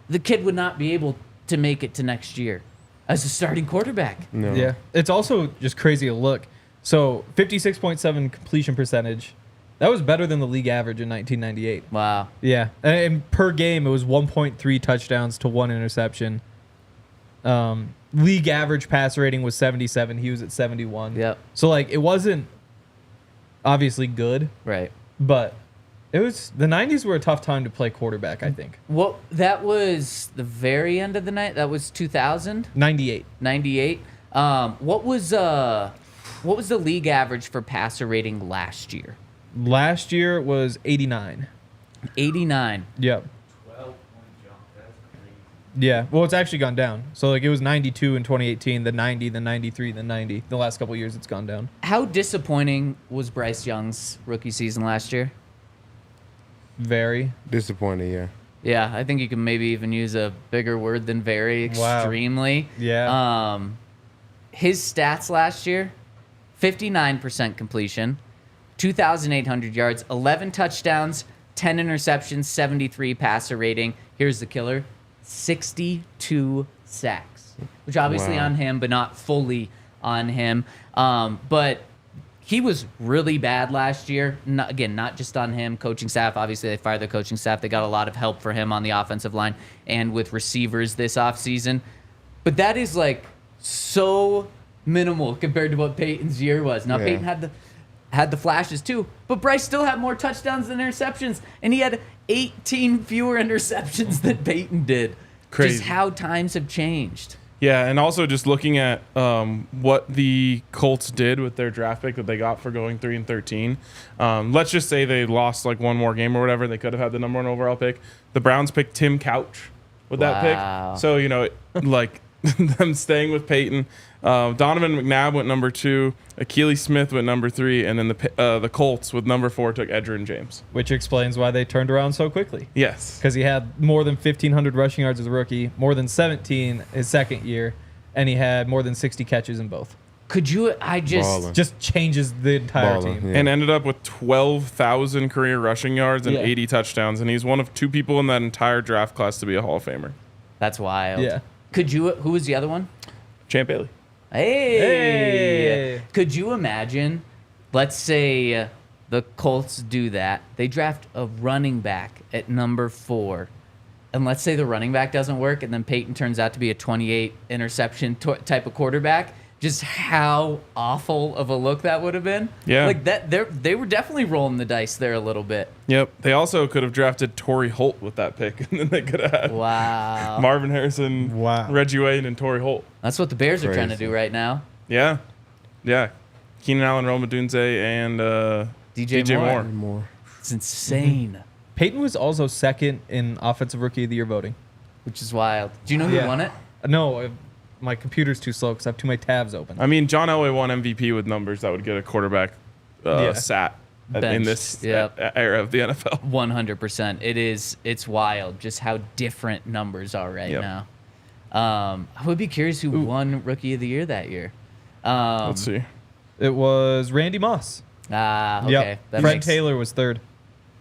The kid would not be able to make it to next year as a starting quarterback. No. Yeah. It's also just crazy to look. So 56.7 completion percentage. That was better than the league average in 1998. Wow. Yeah. And per game, it was 1.3 touchdowns to 1 interception. League average passer rating was 77. He was at 71. Yep. So, like, it wasn't obviously good, Right. but it was the 90s were a tough time to play quarterback, I think. Well, that was the very end of the night. That was 2000, 98. 98. What was the league average for passer rating last year? Last year it was 89. 89. Yep. Yeah. Well, it's actually gone down. So, like, it was 92 in 2018, the 90, the 93, the 90. The last couple of years, it's gone down. How disappointing was Bryce Young's rookie season last year? Very. Disappointing, yeah. Yeah, I think you can maybe even use a bigger word than very. Wow. Extremely. Yeah. His stats last year, 59% completion, 2,800 yards, 11 touchdowns, 10 interceptions, 73 passer rating. Here's the killer, 62 sacks, which obviously on him, but not fully on him. But he was really bad last year. Not just on him. Coaching staff, obviously, they fired their coaching staff. They got a lot of help for him on the offensive line and with receivers this offseason. But that is like so minimal compared to what Peyton's year was. Now, Peyton had the flashes too, but Bryce still had more touchdowns than interceptions, and he had 18 fewer interceptions than Peyton did. Crazy. Just how times have changed. Yeah, and also just looking at what the Colts did with their draft pick that they got for going 3-13. Let's just say they lost like one more game or whatever. They could have had the number 1 overall pick. The Browns picked Tim Couch with that pick. So, you know, like them staying with Peyton. Donovan McNabb went number 2. Akili Smith went number 3. And then the Colts with number 4 took Edgerrin James. Which explains why they turned around so quickly. Yes. Because he had more than 1,500 rushing yards as a rookie, more than 17 his second year, and he had more than 60 catches in both. Could you, Ballin'. Just changes the entire team. Yeah. And ended up with 12,000 career rushing yards and 80 touchdowns. And he's one of 2 people in that entire draft class to be a Hall of Famer. That's wild. Yeah. Could you, who was the other one? Champ Bailey. Hey. Could you imagine, let's say the Colts do that. They draft a running back at number 4. And let's say the running back doesn't work, and then Peyton turns out to be a 28 interception type of quarterback. Just how awful of a look that would have been. Yeah. Like that, they were definitely rolling the dice there a little bit. Yep. They also could have drafted Torrey Holt with that pick, and then they could have had Wow. Marvin Harrison, Reggie Wayne, and Torrey Holt. That's what the Bears are trying to do right now. Yeah. Yeah. Keenan Allen, Rome Odunze, and DJ Moore. More. It's insane. Peyton was also second in Offensive Rookie of the Year voting. Which is wild. Do you know who won it? No, my computer's too slow because I have too many tabs open. I mean, John Elway won MVP with numbers that would get a quarterback sat in Benched. this Yep. era of the NFL. 100%. It's wild just how different numbers are right now. I would be curious who won Rookie of the Year that year. Let's see. It was Randy Moss. Okay. Yep. Fred Taylor was third.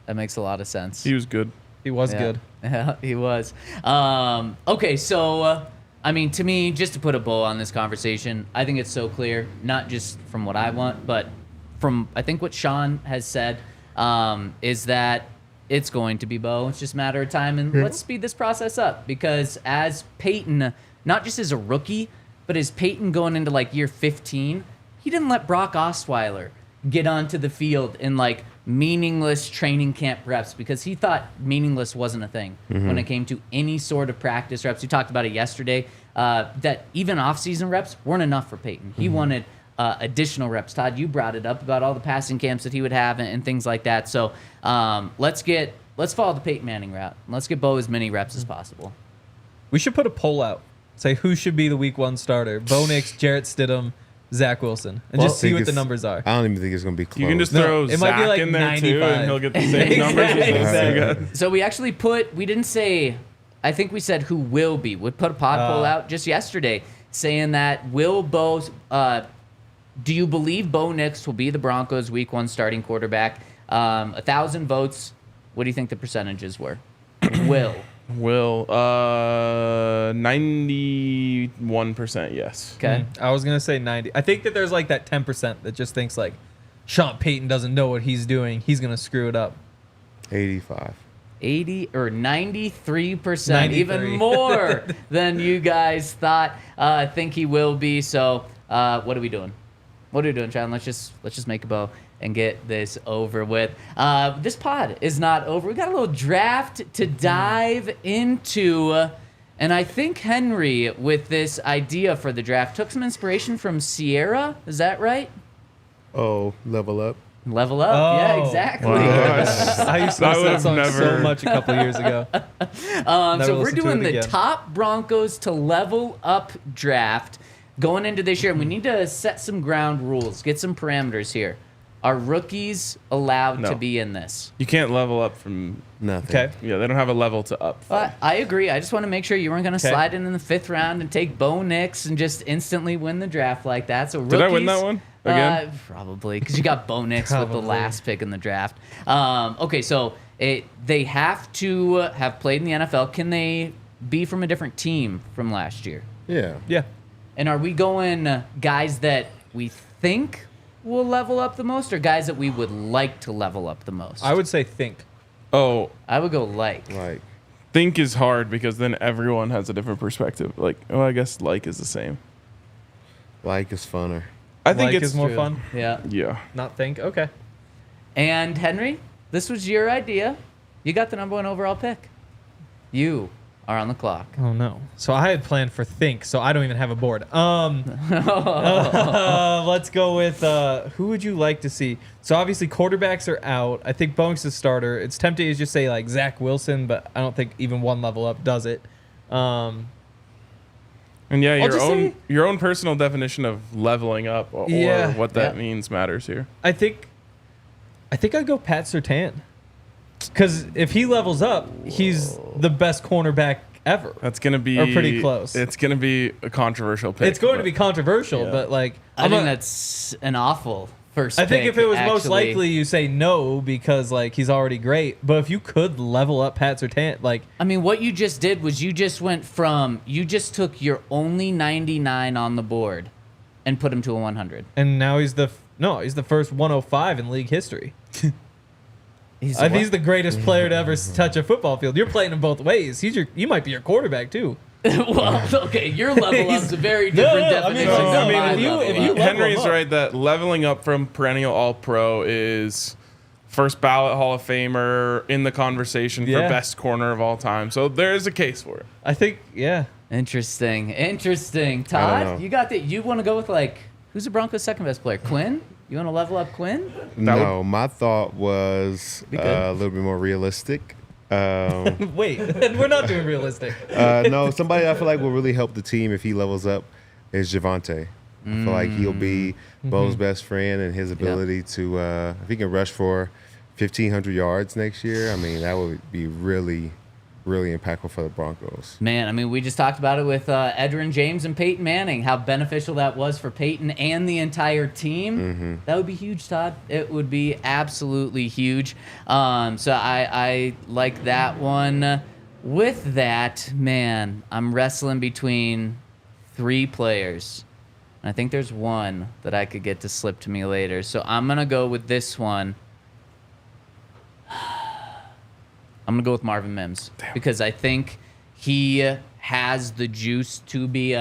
That makes a lot of sense. He was good. He was good. Yeah, he was. Okay, so, I mean, to me, just to put a bow on this conversation, I think it's so clear, not just from what I want, but from, I think, what Sean has said, is that it's going to be Bo. It's just a matter of time, and let's speed this process up, because as Peyton, not just as a rookie, but as Peyton going into, like, year 15, he didn't let Brock Osweiler get onto the field in, like, meaningless training camp reps, because he thought meaningless wasn't a thing when it came to any sort of practice reps. We talked about it yesterday, that even off-season reps weren't enough for Peyton. He wanted additional reps. Todd, you brought it up about all the passing camps that he would have and things like that. So let's follow the Peyton Manning route. Let's get Bo as many reps as possible. We should put a poll out. Say who should be the Week 1 starter. Bo Nix, Jarrett Stidham, Zach Wilson, and just see what the numbers are. I don't even think it's going to be close. You can just throw it might be Zach like in there 95. too, and he'll get the same numbers. Exactly. So we actually we didn't say, I think we said who will be. We put a pod poll out just yesterday saying that do you believe Bo Nix will be the Broncos Week 1 starting quarterback? 1,000 votes. What do you think the percentages were? Will. 91% yes. Okay. I was gonna say 90. I think that there's like that 10% that just thinks like Sean Payton doesn't know what he's doing. He's gonna screw it up. 85. 80 or 93%, 93. even more than you guys thought. Think he will be. So, what are we doing? What are we doing, Sean? Let's just make a bow and get this over with. This pod is not over. We got a little draft to dive into, and I think Henry, with this idea for the draft, took some inspiration from Sierra. Is that right? Oh, level up. Level up. Yeah, Oh. exactly. I used to I listen to that would've song so never- much a couple years ago. So we're listen to doing it the again. top Broncos to level up draft going into this year. And we need to set some ground rules, get some parameters here. Are rookies allowed No. to be in this? You can't level up from. Nothing. Okay. Yeah, they don't have a level to up. From. I agree. I just want to make sure you weren't going to Okay. slide in the 5th round and take Bo Nix and just instantly win the draft like that. So rookies, Did I win that one? again? Probably, because you got Bo Nix with the last pick in the draft. Okay, so they have to have played in the NFL. Can they be from a different team from last year? Yeah. Yeah. And are we going guys that we think will level up the most, or guys that we would like to level up the most? I would say think. Oh, I would go like. Like, think is hard because then everyone has a different perspective. Like, oh, I guess like is the same. like is funner. I think Like it's is more True. fun. Yeah. Yeah. Not think. Okay. And Henry, this was your idea. You got the number 1 overall pick. You are on the clock. Oh no. So I had planned for think, so I don't even have a board. Let's go with who would you like to see? So obviously quarterbacks are out. I think Bo Nix is starter. It's tempting to just say like Zach Wilson, but I don't think even one level up does it. And yeah, your own personal definition of leveling up or what that means matters here. I think I'd go Pat Surtain. Because if he levels up, he's the best cornerback ever. That's going to be Or pretty close. It's going to be a controversial pick. It's going to be controversial, Yeah. but like I think that's an awful first I think pick, if it was most actually. likely, you say no because like he's already great. But if you could level up Pat Surtain, like I mean, what you just did was you just took your only 99 on the board and put him to a 100. and now he's the first 105 in league history. He's He's the greatest player to ever touch a football field. You're playing him both ways. You might be your quarterback too. well, okay, your level up's a very different I mean, definition. no, than I mean, my if you- level if up. you level Henry's him up. right that leveling up from perennial All-Pro is first ballot Hall of Famer in the conversation for Yeah. best corner of all time. So there is a case for it. I think, yeah. Interesting. know. Todd, you got that? You want to go with like who's the Broncos' second best player? Quinn? You want to level up Quinn? No, my thought was Be good. a little bit more realistic. Wait, we're not doing realistic. No, somebody I feel like will really help the team if he levels up is Javonte. I feel like he'll be Bo's best friend, and his ability to, if he can rush for 1,500 yards next year, I mean, that would be really, really impactful for the Broncos. Man, I mean, we just talked about it with Edgerrin James and Peyton Manning, how beneficial that was for Peyton and the entire team. That would be huge, Todd. It would be absolutely huge. So I like that one. With that, man, I'm wrestling between 3 players. I think there's one that I could get to slip to me later. So I'm going to go with this one. I'm going to go with Marvin Mims because I think he has the juice to be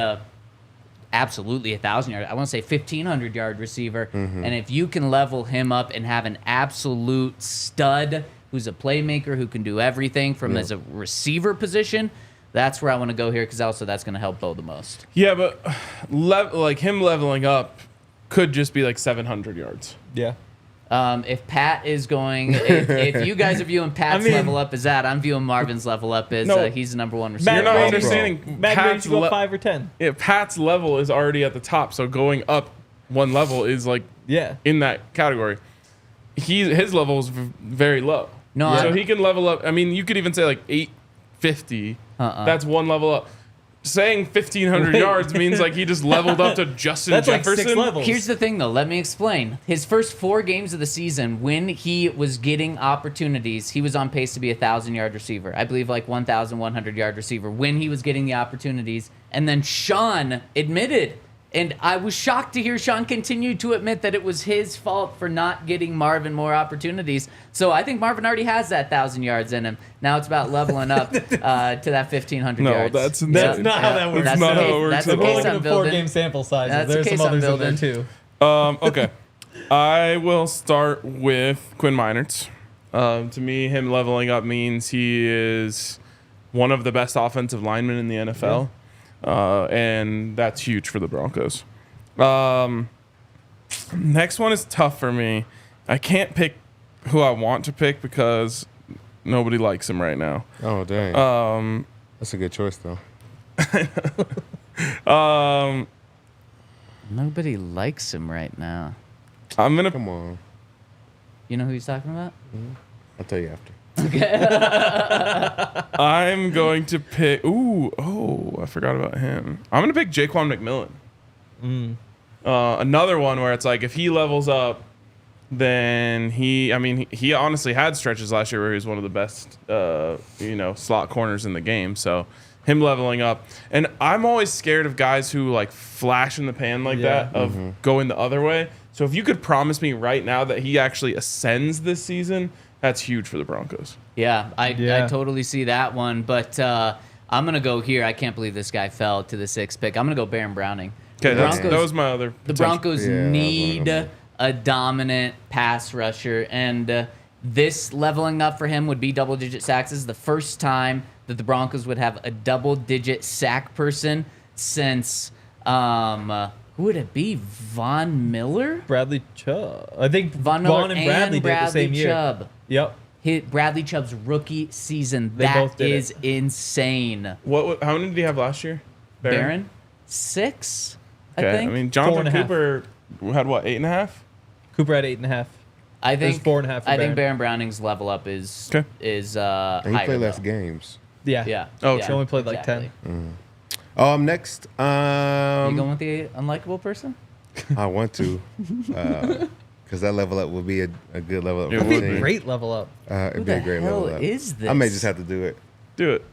absolutely 1,000-yard. I want to say 1,500-yard receiver. And if you can level him up and have an absolute stud who's a playmaker who can do everything from as a receiver position, that's where I want to go here because also that's going to help Bo the most. Yeah, but like him leveling up could just be like 700 yards. Yeah. If Pat is going, if you guys are viewing Pat's level up as that, I'm viewing Marvin's level up as No. he's the number 1 receiver. You're not Matt understanding. Matt Green Pat's should go 5 or 10. Pat's level is already at the top, so going up one level is like Yeah. in that category. His level is very low. No, so I'm- he can level up. I mean, you could even say like 850. That's one level up. Saying 1,500 yards means like he just leveled up to Justin That's like Jefferson. 6 levels. Here's the thing, though. Let me explain. His first 4 games of the season, when he was getting opportunities, he was on pace to be a 1,000-yard receiver. I believe like 1,100-yard receiver when he was getting the opportunities. And then Sean admitted, and I was shocked to hear Sean continue to admit that it was his fault for not getting Marvin more opportunities. So I think Marvin already has that 1,000 yards in him. Now it's about leveling up to that 1,500 No, yards. that's That's not how that works. That's not the how it case, works that's at the all. case We're looking I'm at building. 4-game sample sizes. That's the There's case some I'm others in there building. too. Okay. I will start with Quinn Meinerz. To me, him leveling up means he is one of the best offensive linemen in the NFL. And that's huge for the Broncos. Next one is tough for me. I can't pick who I want to pick because nobody likes him right now. Oh, dang. That's a good choice, though. Nobody likes him right now. I'm gonna. Come on. You know who he's talking about? I'll tell you after. I'm going to pick. I forgot about him. I'm gonna pick Jaquan McMillan. Another one where it's like if he levels up, then he honestly had stretches last year where he was one of the best, slot corners in the game. So him leveling up, and I'm always scared of guys who like flash in the pan like that of going the other way. So if you could promise me right now that he actually ascends this season, that's huge for the Broncos. Yeah, I totally see that one. But I'm gonna go here. I can't believe this guy fell to the 6th pick. I'm gonna go Baron Browning. Okay, that was my other. The Broncos need a dominant pass rusher, and this leveling up for him would be double-digit sacks. This is the first time that the Broncos would have a double-digit sack person since who would it be? Von Miller? Bradley Chubb. I think Von Miller and Bradley did it the same year. Chubb. Yep. Bradley Chubb's rookie season. They both That did is it. insane. How many did he have last year? Baron? 6, I Okay, think. I mean Jonathan 4.5. Cooper had what, 8.5? Cooper had 8.5. I think There's 4.5 for I think Baron. Baron Browning's level up is Okay. is And he higher, played less though. games. Yeah. Yeah. Oh, yeah, she only played like exactly. 10. Next. You going with the unlikable person? I want to. Because that level up would be a good level up. It for the would team. be. Great level up. It'd Who be a the great hell level up. is this? I may just have to do it. Do it.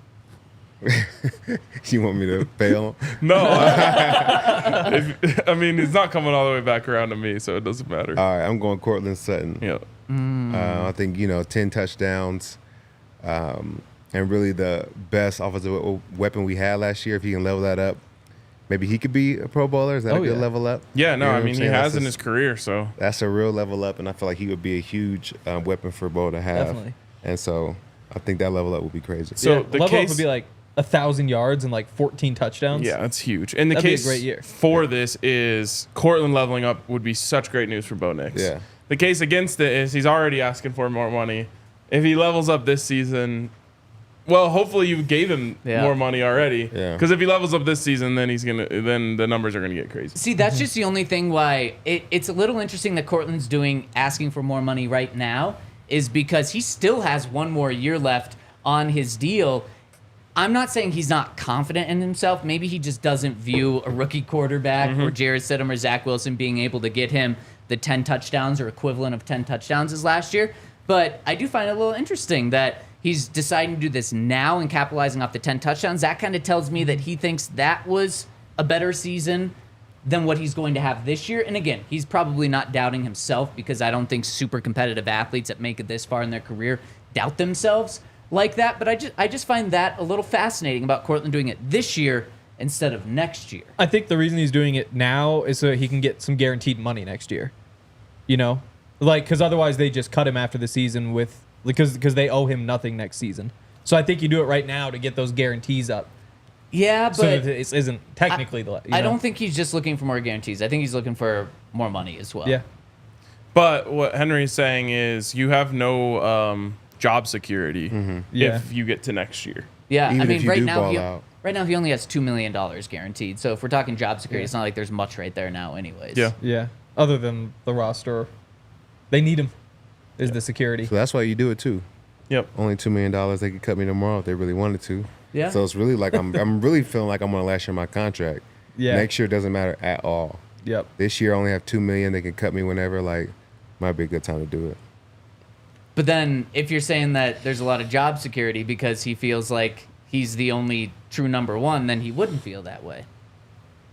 You want me to fail? No. He's not coming all the way back around to me, so it doesn't matter. All right, I'm going Cortland Sutton. Yeah. I think 10 touchdowns, and really the best offensive weapon we had last year. If he can level that up, maybe he could be a Pro Bowler. Is that a good level up? Yeah, no, You know what I'm he saying? has That's in his career, so. That's a real level up, and I feel like he would be a huge weapon for Bo to have. Definitely. And so I think that level up would be crazy. So Yeah, the level up case- would be like 1,000 yards and like 14 touchdowns. Yeah, that's huge. And the That'd be a case great year. for this is Cortland leveling up would be such great news for Bo Nix. Yeah. The case against it is he's already asking for more money. If he levels up this season, well, hopefully you gave him more money already. Yeah. Because if he levels up this season, then then the numbers are gonna get crazy. See, that's just the only thing why it's a little interesting that Cortland's asking for more money right now, is because he still has one more year left on his deal. I'm not saying he's not confident in himself. Maybe he just doesn't view a rookie quarterback or Jarrett Stidham or Zach Wilson being able to get him the 10 touchdowns or equivalent of 10 touchdowns as last year. But I do find it a little interesting that he's deciding to do this now and capitalizing off the 10 touchdowns. That kind of tells me that he thinks that was a better season than what he's going to have this year. And again, he's probably not doubting himself, because I don't think super competitive athletes that make it this far in their career doubt themselves like that. But I just find that a little fascinating about Cortland doing it this year instead of next year. I think the reason he's doing it now is so he can get some guaranteed money next year. Because otherwise they just cut him after the season because they owe him nothing next season. So I think you do it right now to get those guarantees up. Yeah, but So that it isn't technically I don't think he's just looking for more guarantees. I think he's looking for more money as well. Yeah. But what Henry's saying is you have no job security Yeah. if you get to next year. Yeah, Even I if mean, you right do now, ball out. he only has $2 million guaranteed. So if we're talking job security, it's not like there's much right there now, anyways. Yeah. Yeah. Other than the roster, they need him. Is the security. So that's why you do it too. Yep. Only $2 million, they could cut me tomorrow if they really wanted to. Yeah. So it's really like I'm really feeling like I'm on the last year of my contract. Yeah. Next year doesn't matter at all. Yep. This year I only have $2 million. They can cut me whenever. Like, might be a good time to do it. But then if you're saying that there's a lot of job security because he feels like he's the only true number one, then he wouldn't feel that way.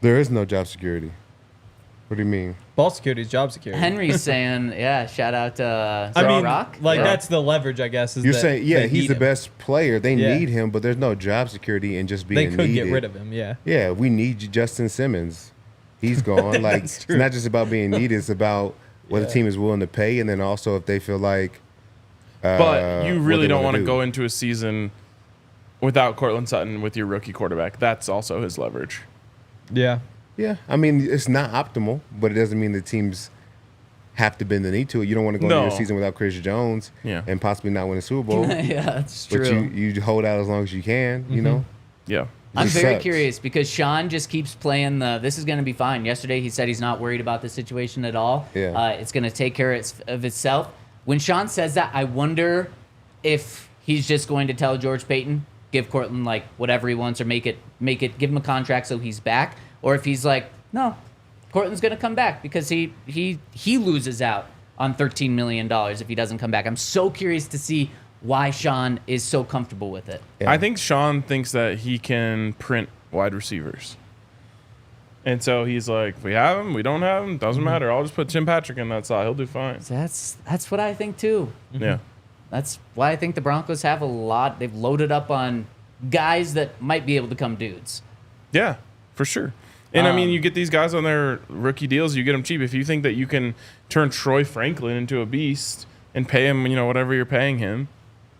There is no job security. What do you mean? Ball security is job security. Henry's saying, yeah, shout out to I mean, Rock. like Yeah. that's the leverage, I guess. Is You're that saying, yeah, they he's need the him. best player. They Yeah. need him, but there's no job security in just They being could needed. get rid of him. Yeah. Yeah, we need you, Justin Simmons. He's gone. Like, it's true. not just about being needed. It's about what the Yeah. team is willing to pay, and then also if they feel like. But you what really they don't wanna want to do. go into a season without Cortland Sutton with your rookie quarterback. That's also his leverage. Yeah. Yeah, I mean it's not optimal, but it doesn't mean the teams have to bend the knee to it. You don't want to go No. into a season without Chris Jones Yeah. and possibly not win a Super Bowl. yeah, that's true. But you hold out as long as you can. You know. Yeah. I'm It very sucks. curious because Sean just keeps playing this is going to be fine. Yesterday he said he's not worried about the situation at all. Yeah. It's going to take care of itself. When Sean says that, I wonder if he's just going to tell George Payton, give Cortland like whatever he wants or make it give him a contract so he's back, or if he's like, no, Cortland's going to come back because he loses out on $13 million if he doesn't come back. I'm so curious to see why Sean is so comfortable with it. Yeah. I think Sean thinks that he can print wide receivers. And so he's like, we have him, we don't have him, doesn't matter. I'll just put Tim Patrick in that slot. He'll do fine. That's what I think too. Yeah. That's why I think the Broncos have a lot. They've loaded up on guys that might be able to come dudes. Yeah, for sure. And I mean, you get these guys on their rookie deals, you get them cheap. If you think that you can turn Troy Franklin into a beast and pay him, whatever you're paying him,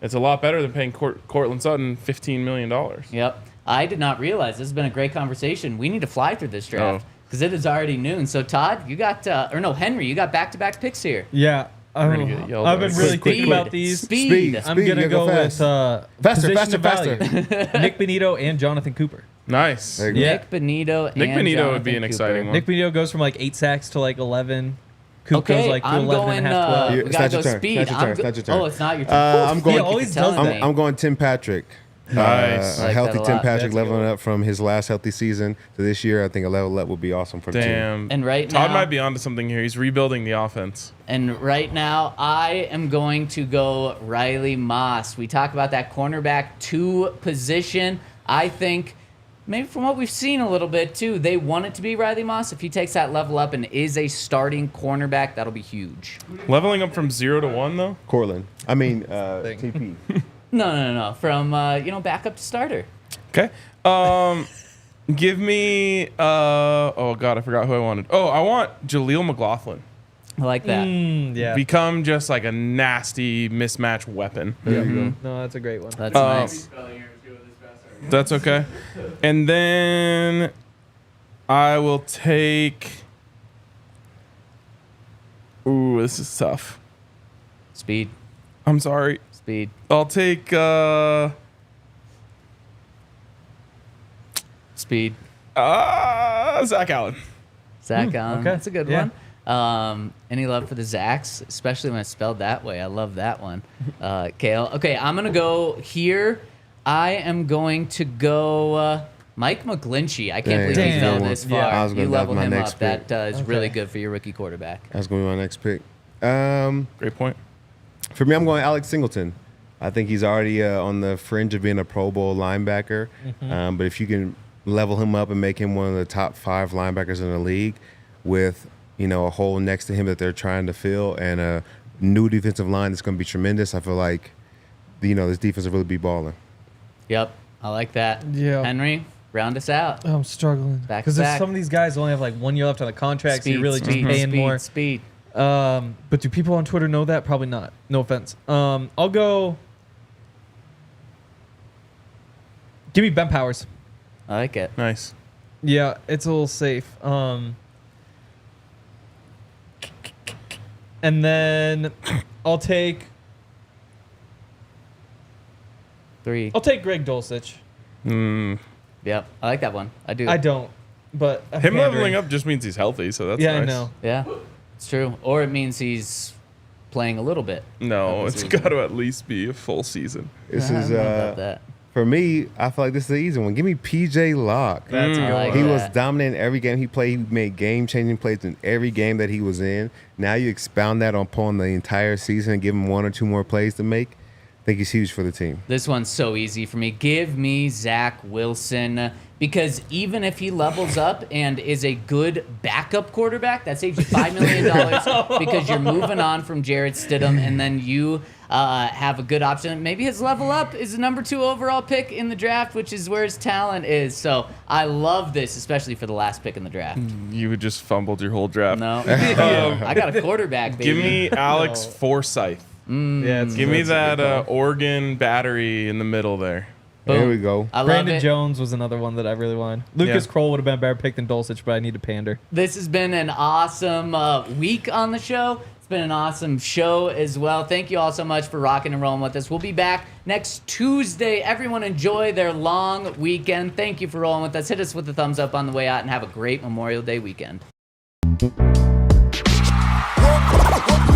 it's a lot better than paying Cortland Sutton $15 million. Yep. I did not realize this has been a great conversation. We need to fly through this draft because it is already noon. So Todd, you got Henry, you got back-to-back picks here. Yeah. We're gonna get yelled I've at. been really Speed. thinking about these. Speed. I'm going to go with faster, position of faster. value. Nick Bonito and Jonathan Cooper. Nice. There you go. Yeah. Nick Bonito and Nick Bonito Jonathan would be an Cooper. exciting one. Nick Bonito goes from like 8 sacks to like 11. Coop goes Okay, like to I'm 11 going. and a half, 12. We It's gotta not go your turn. speed. It's not your turn. It's not your turn. Oh, it's not your turn. I'm going. He always does that. I'm going Tim Patrick. Nice. A I like healthy that a Tim lot. Patrick That's a good leveling one. up from his last healthy season to this year. I think a level up would be awesome for the team. Damn. And right Todd now- might be onto something here. He's rebuilding the offense. And right now, I am going to go Riley Moss. We talk about that cornerback 2 position. I think, maybe from what we've seen a little bit too, they want it to be Riley Moss. If he takes that level up and is a starting cornerback, that'll be huge. Leveling up from 0 to 1, though? Cortland. I mean, TP. No. From backup to starter. Okay. Give me. Oh, God, I forgot who I wanted. Oh, I want Jaleel McLaughlin. I like that. Yeah. Become just like a nasty mismatch weapon. There you go. No, that's a great one. That's nice. That's okay. And then I will take. Ooh, this is tough. Speed. I'm sorry. Speed. I'll take. Speed. Zach Allen. Zach Allen. okay. That's a good Yeah. one. Any love for the Zacks, especially when it's spelled that way. I love that one. Kale. Okay, I'm going to go here. I am going to go Mike McGlinchey. I can't believe he Damn. fell this far. Yeah. I was You gonna- that level was my him next up. That pick. is really Okay. good for your rookie quarterback. That's going to be my next pick. Great point. For me, I'm going Alex Singleton. I think he's already on the fringe of being a Pro Bowl linebacker. But if you can level him up and make him one of the top 5 linebackers in the league with, a hole next to him that they're trying to fill and a new defensive line that's going to be tremendous, I feel like, this defense will really be balling. Yep, I like that. Yeah. Henry, round us out. I'm struggling. Back Because to back. some of these guys only have like 1 year left on the contract, so you're really just paying more. Speed. But do people on Twitter know that? Probably not. No offense. I'll go. Give me Ben Powers. I like it. Nice. Yeah, it's a little safe. And then I'll take 3. Greg Dulcich. Yep, I like that one. I do. I don't, but I'm Him pandering. leveling up just means he's healthy, so that's Yeah, nice. I know. Yeah, it's true. Or it means he's playing a little bit. No, Of the it's season. got to at least be a full season. This I is don't know about that. for me. I feel like this is the easy one. Give me PJ Locke. That's a good I like one. He that. was dominant in every game he played. He made game-changing plays in every game that he was in. Now you expound that upon the entire season and give him 1 or 2 more plays to make. I think he's huge for the team. This one's so easy for me. Give me Zach Wilson because even if he levels up and is a good backup quarterback, that saves you $5 million because you're moving on from Jarrett Stidham and then you have a good option. Maybe his level up is the number 2 overall pick in the draft, which is where his talent is. So I love this, especially for the last pick in the draft. You just fumbled your whole draft. No, I got a quarterback, baby. Give me Alex Forsyth. Yeah, Give me that's a good that call. Oregon battery in the middle there. Boom. There we go. I love Brandon it. Jones was another one that I really wanted. Lucas Kroll would have been a better pick than Dulcich, but I need to pander. This has been an awesome week on the show. It's been an awesome show as well. Thank you all so much for rocking and rolling with us. We'll be back next Tuesday. Everyone enjoy their long weekend. Thank you for rolling with us. Hit us with a thumbs up on the way out and have a great Memorial Day weekend.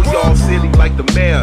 We all silly like the mayor.